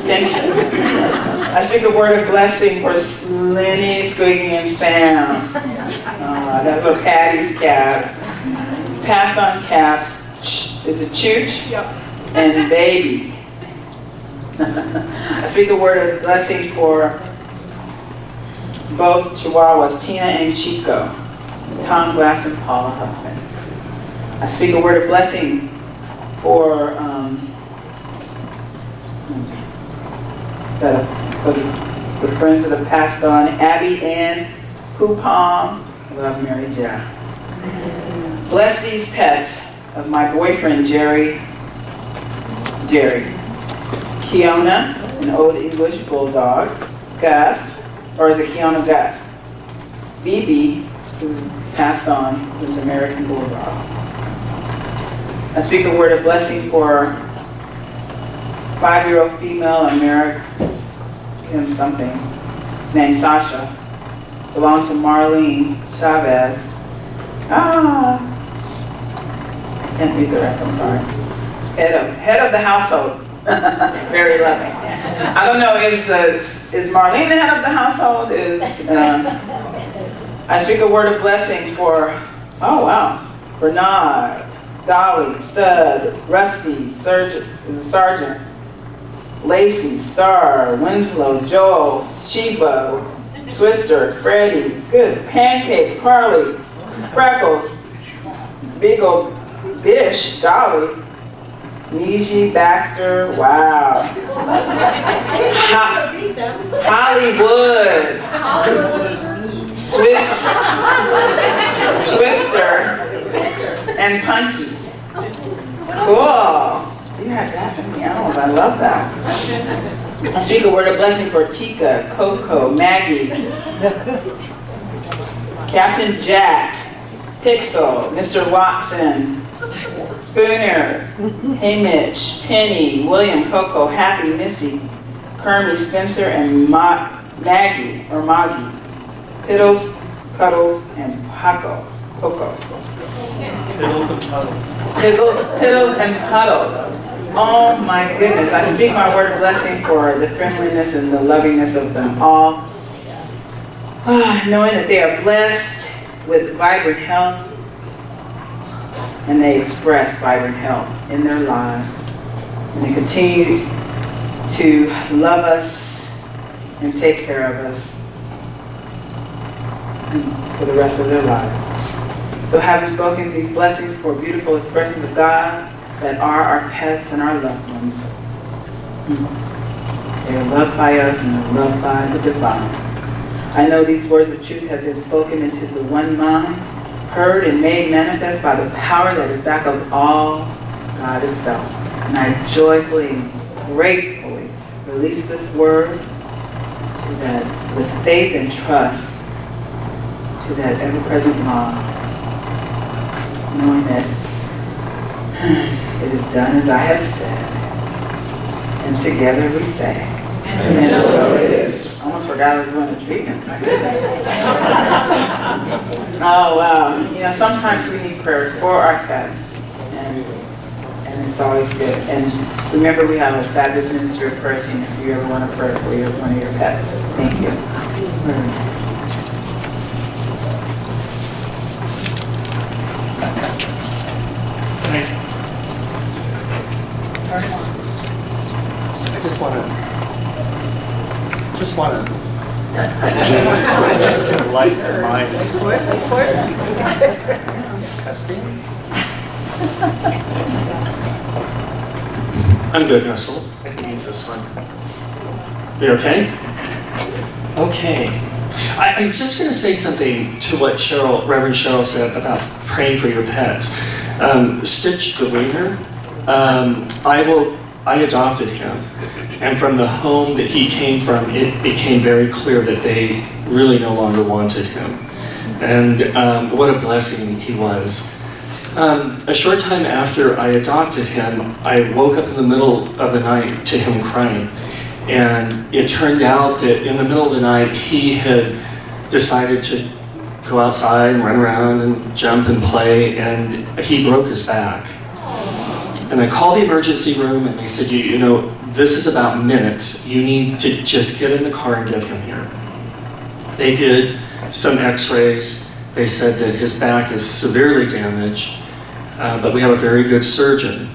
Thank you. I speak a word of blessing for Lenny, Squiggy, and Sam. That's what Patty's cats. Pass on cats. Is it Chooch? Yep. And Baby. I speak a word of blessing for both Chihuahuas, Tina and Chico, Tom Glass and Paula Huffman. I speak a word of blessing for the friends that have passed on, Abby Ann, Poopom, I love Mary Jo. Bless these pets of my boyfriend Jerry, Kiona, an Old English Bulldog, Gus, or is it Kiona Gus? BB, who passed on, this American Bulldog. I speak a word of blessing for 5-year-old female American something named Sasha, belonged to Marlene Chavez. Can't read the rest, I'm sorry. Head of the household. Very loving. I don't know, is Marlene the head of the household? I speak a word of blessing for, oh wow, Bernard, Dolly, Stud, Rusty, Sergeant, Lacey, Star, Winslow, Joel, Sheba, Swister, Freddie, Good, Pancake, Carly, Freckles, Beagle, Bish, Dolly, Niji, Baxter, wow. Hollywood, Swister, and Punky. Cool. You had that many animals. I love that. I speak a word of blessing for Tika, Coco, Maggie, Captain Jack, Pixel, Mr. Watson, Spooner, Hamish, Penny, William, Coco, Happy, Missy, Kermie, Spencer, and Maggie, or Moggy, Piddles, Cuddles, and Coco. Piddles and Puddles. Oh my goodness, I speak my word of blessing for the friendliness and the lovingness of them all. Knowing that they are blessed with vibrant health, and they express vibrant health in their lives. And they continue to love us and take care of us for the rest of their lives. So having spoken these blessings for beautiful expressions of God that are our pets and our loved ones, they are loved by us and they're loved by the divine. I know these words of truth have been spoken into the one mind, heard and made manifest by the power that is back of all God itself. And I joyfully, gratefully release this word to that, with faith and trust, to that ever-present mom, knowing that it is done as I have said, and together we say, and so it is. I almost forgot I was doing the treatment. Oh wow, sometimes we need prayers for our pets, and it's always good. And remember, we have a fabulous ministry of prayer team if you ever want to pray for one of your pets. Thank you. I just want to enlighten your mind. Testing. I'm good, Russell. I can use this one. You okay? Okay. I was just going to say something to what Reverend Cheryl said about praying for your pets. Stitch the wiener, I adopted him, and from the home that he came from, it became very clear that they really no longer wanted him. And what a blessing he was. A short time after I adopted him, I woke up in the middle of the night to him crying. And it turned out that in the middle of the night, he had decided to go outside and run around and jump and play, and he broke his back. And I called the emergency room, and they said, you know, this is about minutes. You need to just get in the car and get him here. They did some x-rays. They said that his back is severely damaged, but we have a very good surgeon.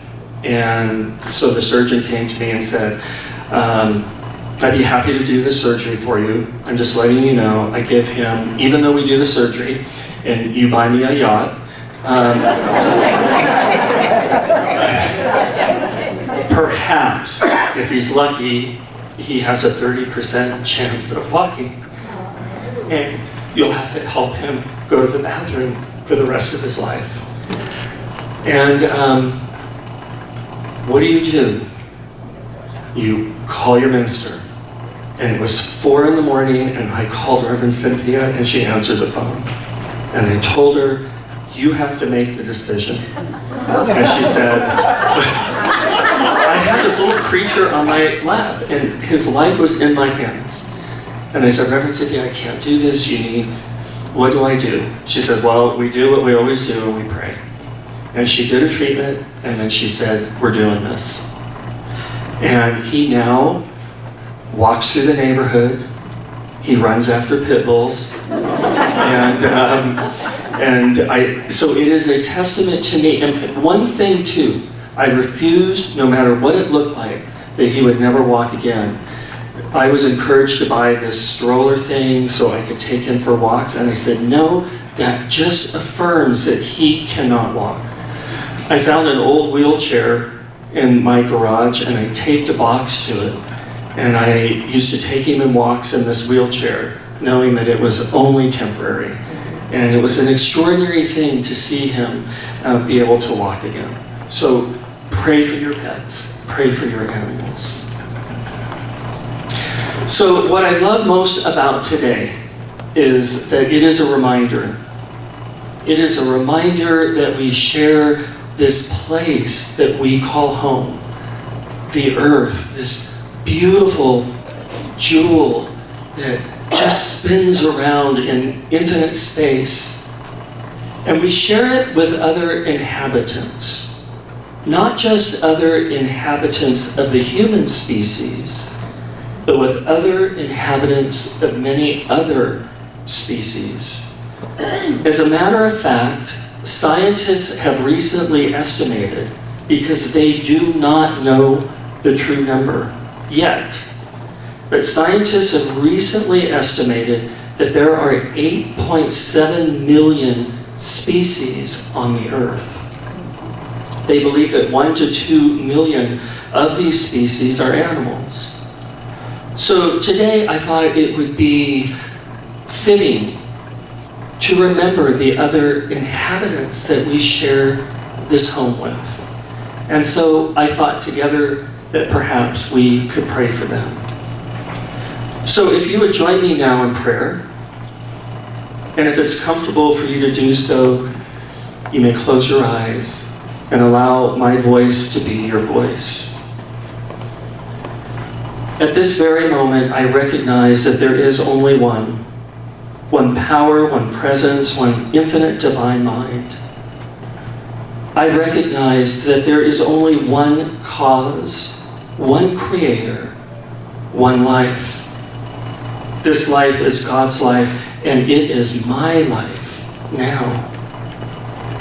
And so the surgeon came to me and said, I'd be happy to do the surgery for you. I'm just letting you know, I give him, even though we do the surgery, and you buy me a yacht, perhaps, if he's lucky, he has a 30% chance of walking. And you'll have to help him go to the bathroom for the rest of his life. And what do? You call your minister. And it was 4 in the morning, and I called Reverend Cynthia, and she answered the phone. And I told her, you have to make the decision. And she said, I had this little creature on my lap, and his life was in my hands. And I said, Reverend Cynthia, I can't do this. What do I do? She said, well, we do what we always do, and we pray. And she did a treatment, and then she said, we're doing this. And he now walks through the neighborhood. He runs after pit bulls. So it is a testament to me. And one thing too, I refused, no matter what it looked like, that he would never walk again. I was encouraged to buy this stroller thing so I could take him for walks, and I said, no, that just affirms that he cannot walk. I found an old wheelchair in my garage, and I taped a box to it, and I used to take him in walks in this wheelchair, knowing that it was only temporary. And it was an extraordinary thing to see him be able to walk again. So pray for your pets, pray for your animals. So what I love most about today is that it is a reminder. It is a reminder that we share this place that we call home, the earth, this beautiful jewel that just spins around in infinite space. And we share it with other inhabitants, not just other inhabitants of the human species, but with other inhabitants of many other species. As a matter of fact, scientists have recently estimated, because they do not know the true number yet, but scientists have recently estimated that there are 8.7 million species on the Earth. They believe that 1 to 2 million of these species are animals. So today I thought it would be fitting to remember the other inhabitants that we share this home with. And so I thought together that perhaps we could pray for them. So if you would join me now in prayer, and if it's comfortable for you to do so, you may close your eyes and allow my voice to be your voice. At this very moment, I recognize that there is only one power, one presence, one infinite divine mind. I recognize that there is only one cause, one creator, one life. This life is God's life, and it is my life now.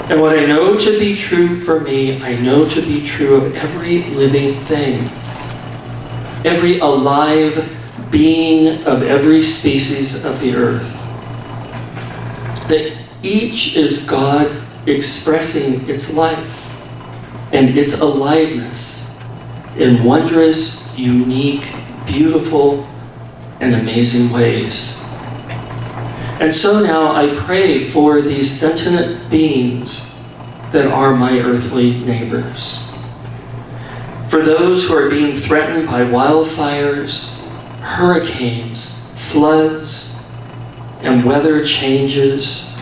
And what I know to be true for me, I know to be true of every living thing, every alive being of every species of the earth. That each is God expressing its life and its aliveness in wondrous, unique, beautiful, and amazing ways. And so now I pray for these sentient beings that are my earthly neighbors. For those who are being threatened by wildfires, hurricanes, floods, and weather changes,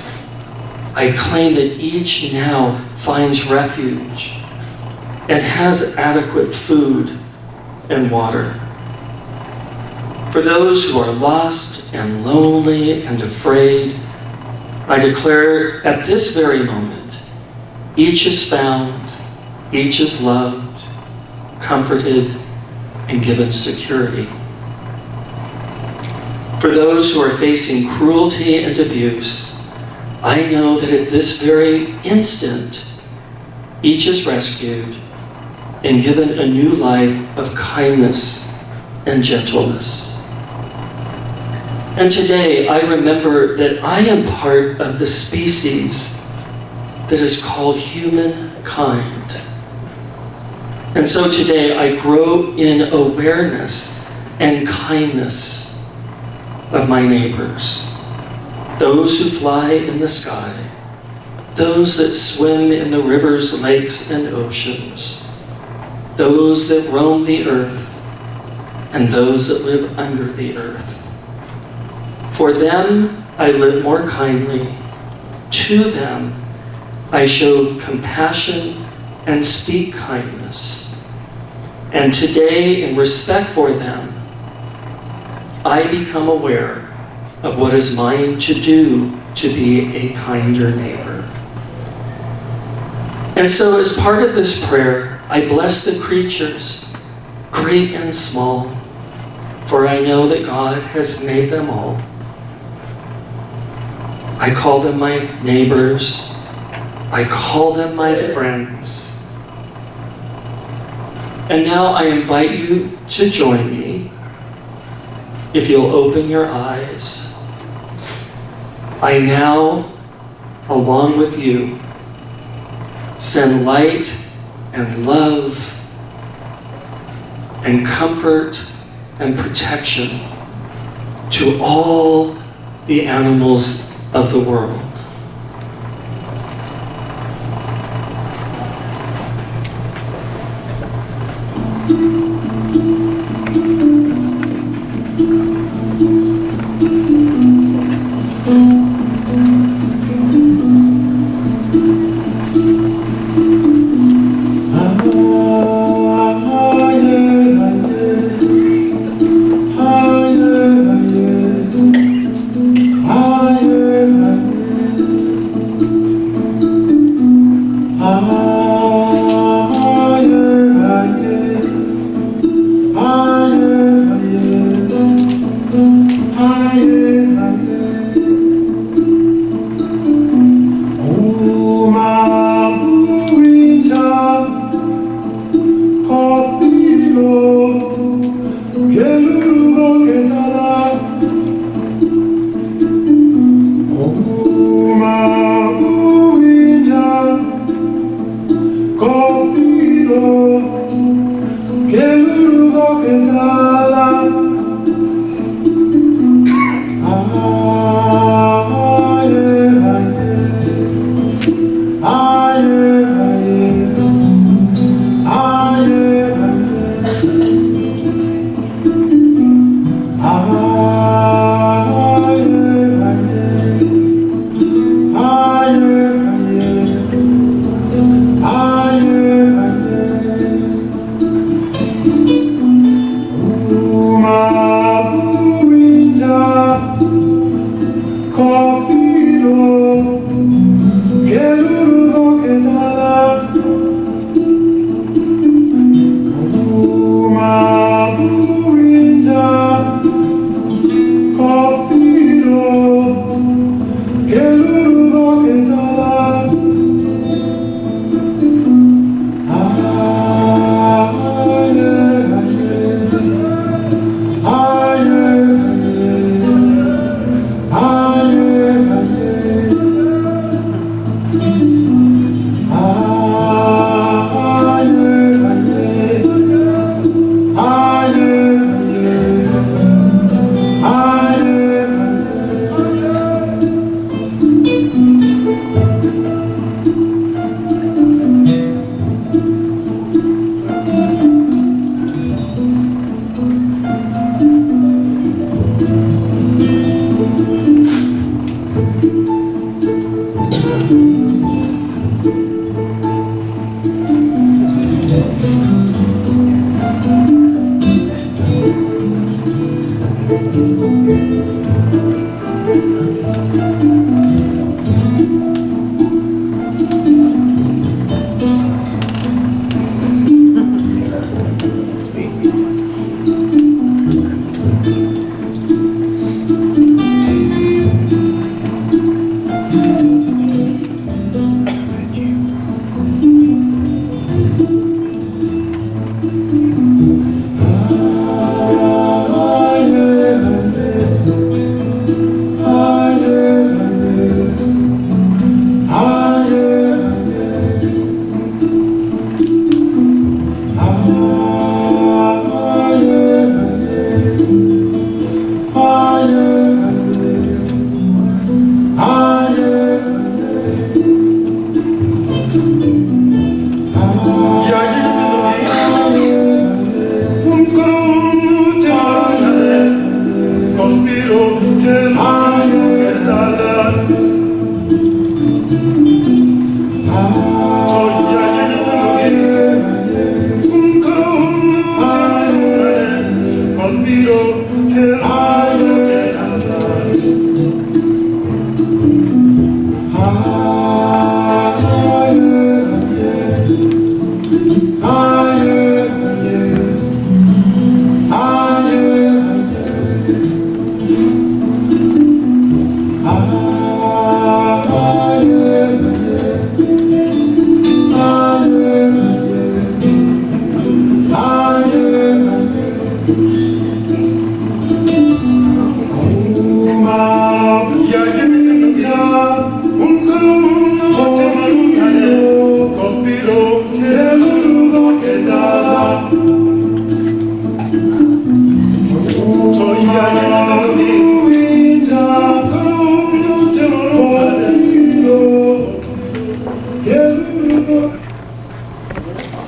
I claim that each now finds refuge and has adequate food and water. For those who are lost and lonely and afraid, I declare at this very moment, each is found, each is loved, comforted, and given security. For those who are facing cruelty and abuse, I know that at this very instant, each is rescued and given a new life of kindness and gentleness. And today I remember that I am part of the species that is called humankind. And so today I grow in awareness and kindness of my neighbors. Those who fly in the sky, those that swim in the rivers, lakes, and oceans, those that roam the earth, and those that live under the earth. For them I live more kindly. To them I show compassion and speak kindness. And today, in respect for them, I become aware of what is mine to do to be a kinder neighbor. And so as part of this prayer, I bless the creatures, great and small, for I know that God has made them all. I call them my neighbors. I call them my friends. And now I invite you to join me. If you'll open your eyes, I now, along with you, send light and love and comfort and protection to all the animals of the world.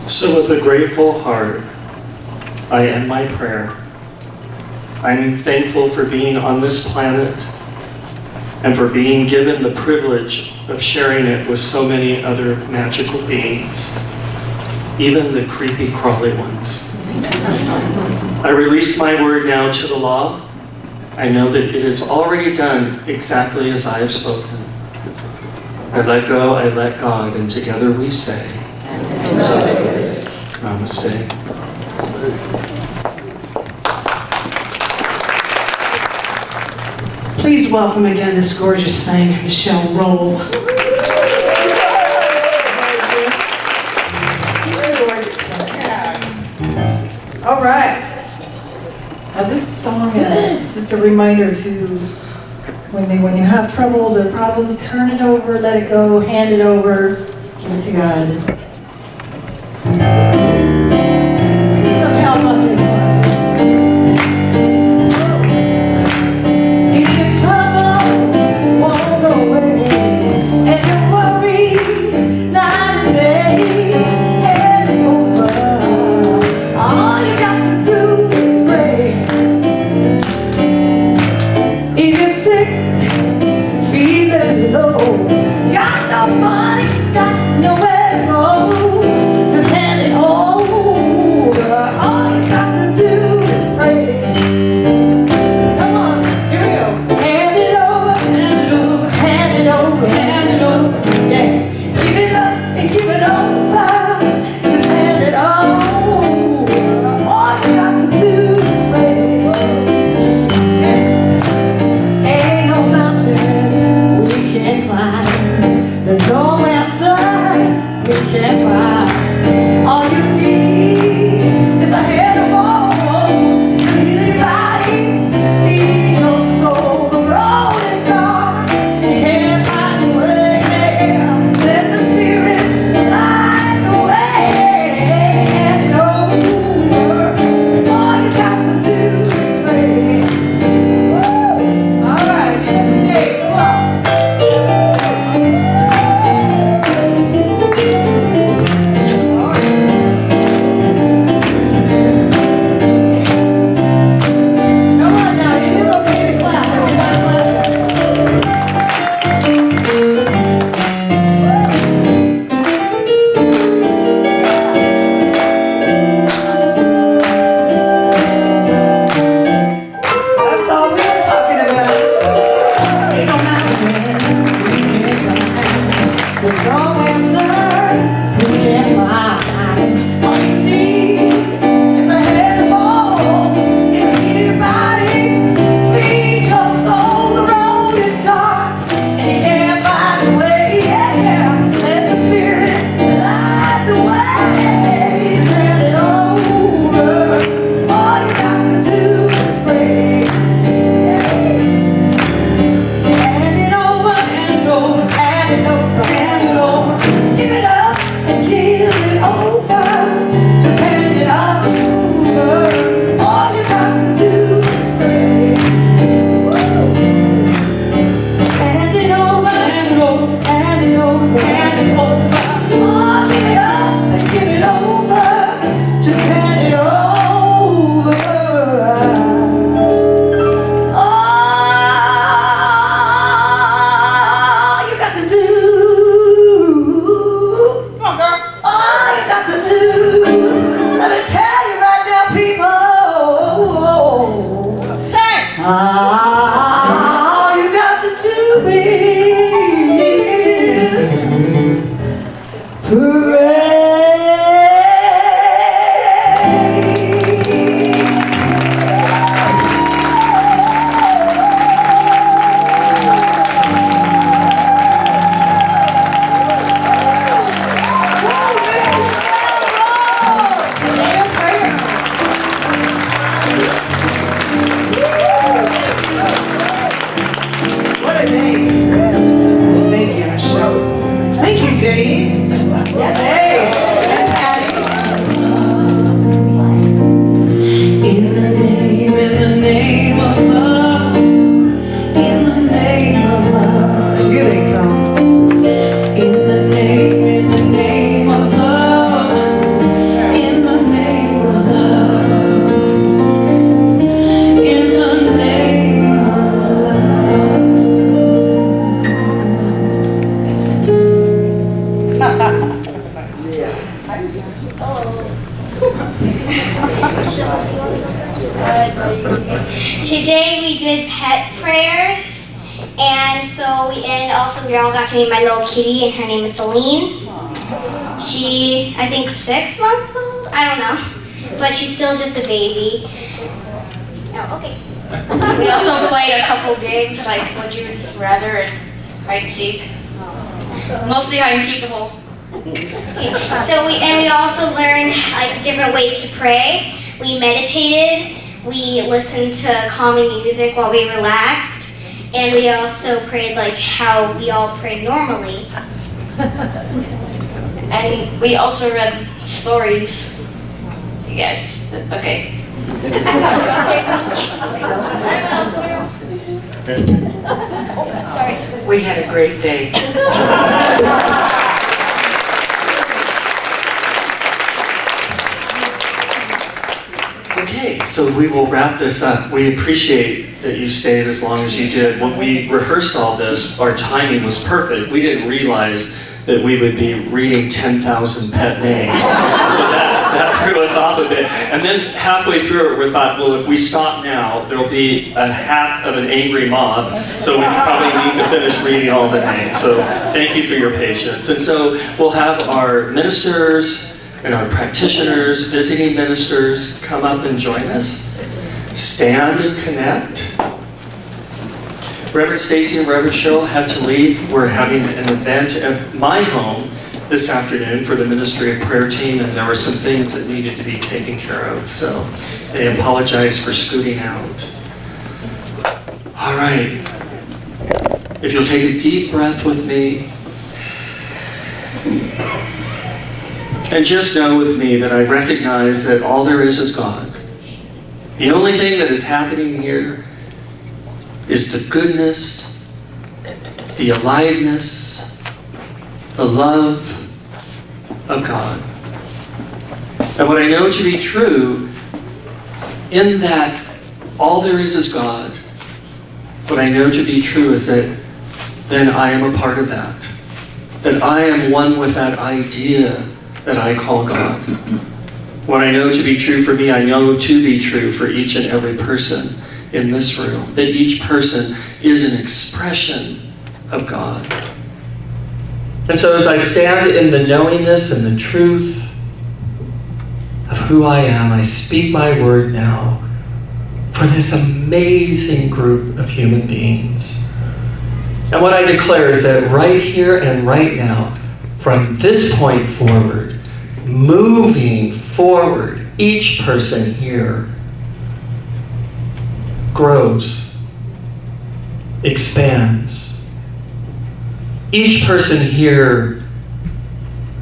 So with a grateful heart, I end my prayer. I'm thankful for being on this planet and for being given the privilege of sharing it with so many other magical beings, even the creepy, crawly ones. I release my word now to the law. I know that it is already done exactly as I have spoken. I let go, I let God, and together we say, Namaste. Please welcome again this gorgeous thing, Michelle Roll. All right. Now this song is just a reminder to when you have troubles or problems, turn it over, let it go, hand it over, give it to God. Need some help on this one. If your troubles won't go away and you worry night and day, hand it over. All you got to do is pray. If you're sick, feeling low, got no money, got nowhere to go, just hand it over. All you got to do is pray. Come on, here we go. Hand it over, hand it over, hand it over, hand it over. Yeah, give it up and give it over. Just hand it over. All you got to do is pray. Ain't no mountain we can't climb. There's no answers we can't find. All you need is a head of oil. Heal your body, feed your soul. The road is dark, you can't find your way. Let the Spirit light the way. Hand it over. All you got to do is pray. Woo! All right, get up the day, come on. Come on now, it is okay to clap. Everybody clap. That's all we were talking about. Ain't no mountain we can't climb. There's no answers we can't find. All you need is a head of oil. It'll heal your body, feed your soul. The road is dark and you can't find your way. Yeah, let the Spirit light the way. Hand it over. All you got to do is pray. Hand it over, hand it over, hand it over, hand it over. Give it up and give it over. Just hand it over. All you got to do is pray. Hand it over, hand it over, hand it over, hand it over. Oh, give it up and give it over. Just hand it over. All you got to do, Come on, girl. all you got to do, let me tell you right now, people. Sing. All you got to do is pray. What a day. Thank you, Michelle. Thank you, Dave. Hey, and Patty. In the name of love. prayers. And also we all got to meet my little kitty, and her name is Celine. She, I think, 6 months old? I don't know. But she's still just a baby. Oh, okay. We also played a couple games like Would You Rather and Hide and Seek. Mostly hide and seek the whole. Okay. So we also learned like different ways to pray. We meditated. We listened to calming music while we relaxed. And we also prayed like how we all pray normally. And we also read stories. Yes. Okay. We had a great day. Okay, so we will wrap this up. We appreciate that you stayed as long as you did. When we rehearsed all this, our timing was perfect. We didn't realize that we would be reading 10,000 pet names. So that threw us off a bit. And then halfway through it, we thought, well, if we stop now, there'll be a half of an angry mob, so we probably need to finish reading all the names. So thank you for your patience. And so we'll have our ministers and our practitioners, visiting ministers, come up and join us. Stand and connect. Reverend Stacy and Reverend Cheryl had to leave. We're having an event at my home this afternoon for the Ministry of Prayer team, and there were some things that needed to be taken care of, so they apologize for scooting out. All right. If you'll take a deep breath with me, and just know with me that I recognize that all there is God. The only thing that is happening here is the goodness, the aliveness, the love of God. And what I know to be true, in that all there is God, what I know to be true is that then I am a part of that. That I am one with that idea that I call God. What I know to be true for me, I know to be true for each and every person in this room. That each person is an expression of God. And so as I stand in the knowingness and the truth of who I am, I speak my word now for this amazing group of human beings. And what I declare is that right here and right now, from this point forward, moving forward, each person here grows, expands. Each person here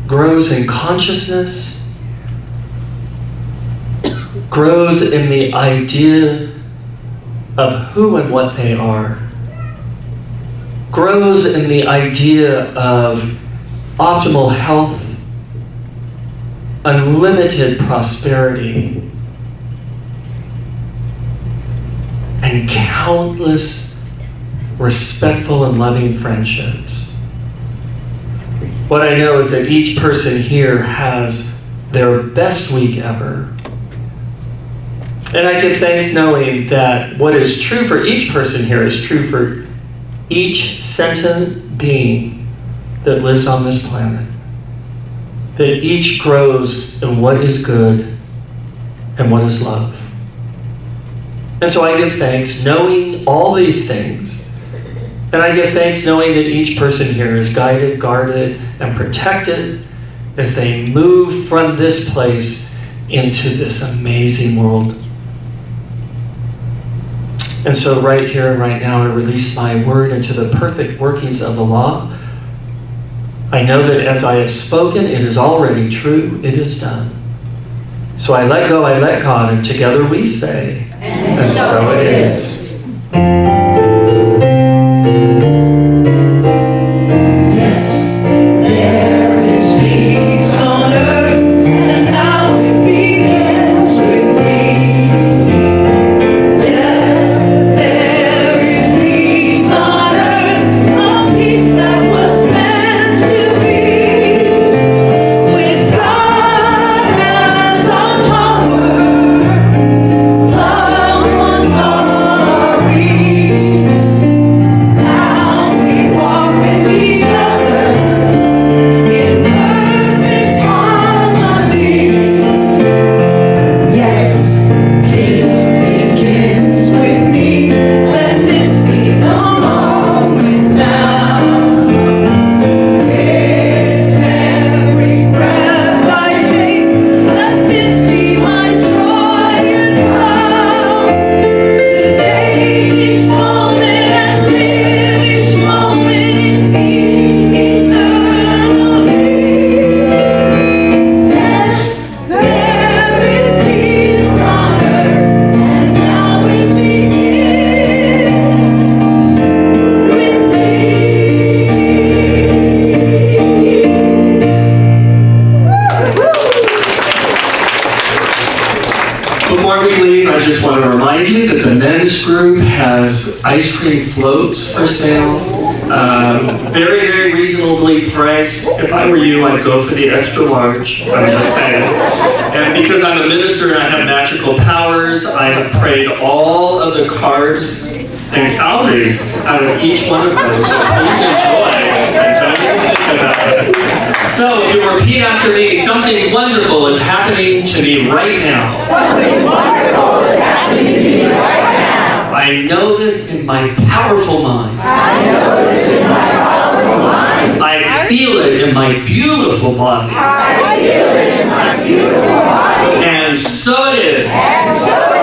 grows in consciousness, grows in the idea of who and what they are, grows in the idea of optimal health, unlimited prosperity, and countless respectful and loving friendships. What I know is that each person here has their best week ever. And I give thanks knowing that what is true for each person here is true for each sentient being that lives on this planet. That each grows in what is good and what is love. And so I give thanks knowing all these things. And I give thanks knowing that each person here is guided, guarded, and protected as they move from this place into this amazing world. And so right here and right now, I release my word into the perfect workings of the law. I know that as I have spoken, it is already true, it is done. So I let go, I let God, and together we say, and so it is. Yes, there is peace on earth, and now it begins with me. Yes, there is peace on earth, a peace that was meant to be. With God as our power, loved ones are we. ice cream floats for sale. Very, very reasonably priced. If I were you, I'd go for the extra large. I'm just saying. And because I'm a minister and I have magical powers, I have prayed all of the carbs and calories out of each one of those. So please enjoy and don't even think about it. So if you repeat after me, something wonderful is happening to me right now. Something wonderful is happening to me right now. I know this in my powerful mind. I know this in my powerful mind. I feel it in my beautiful body. I feel it in my beautiful body. And so it is. And so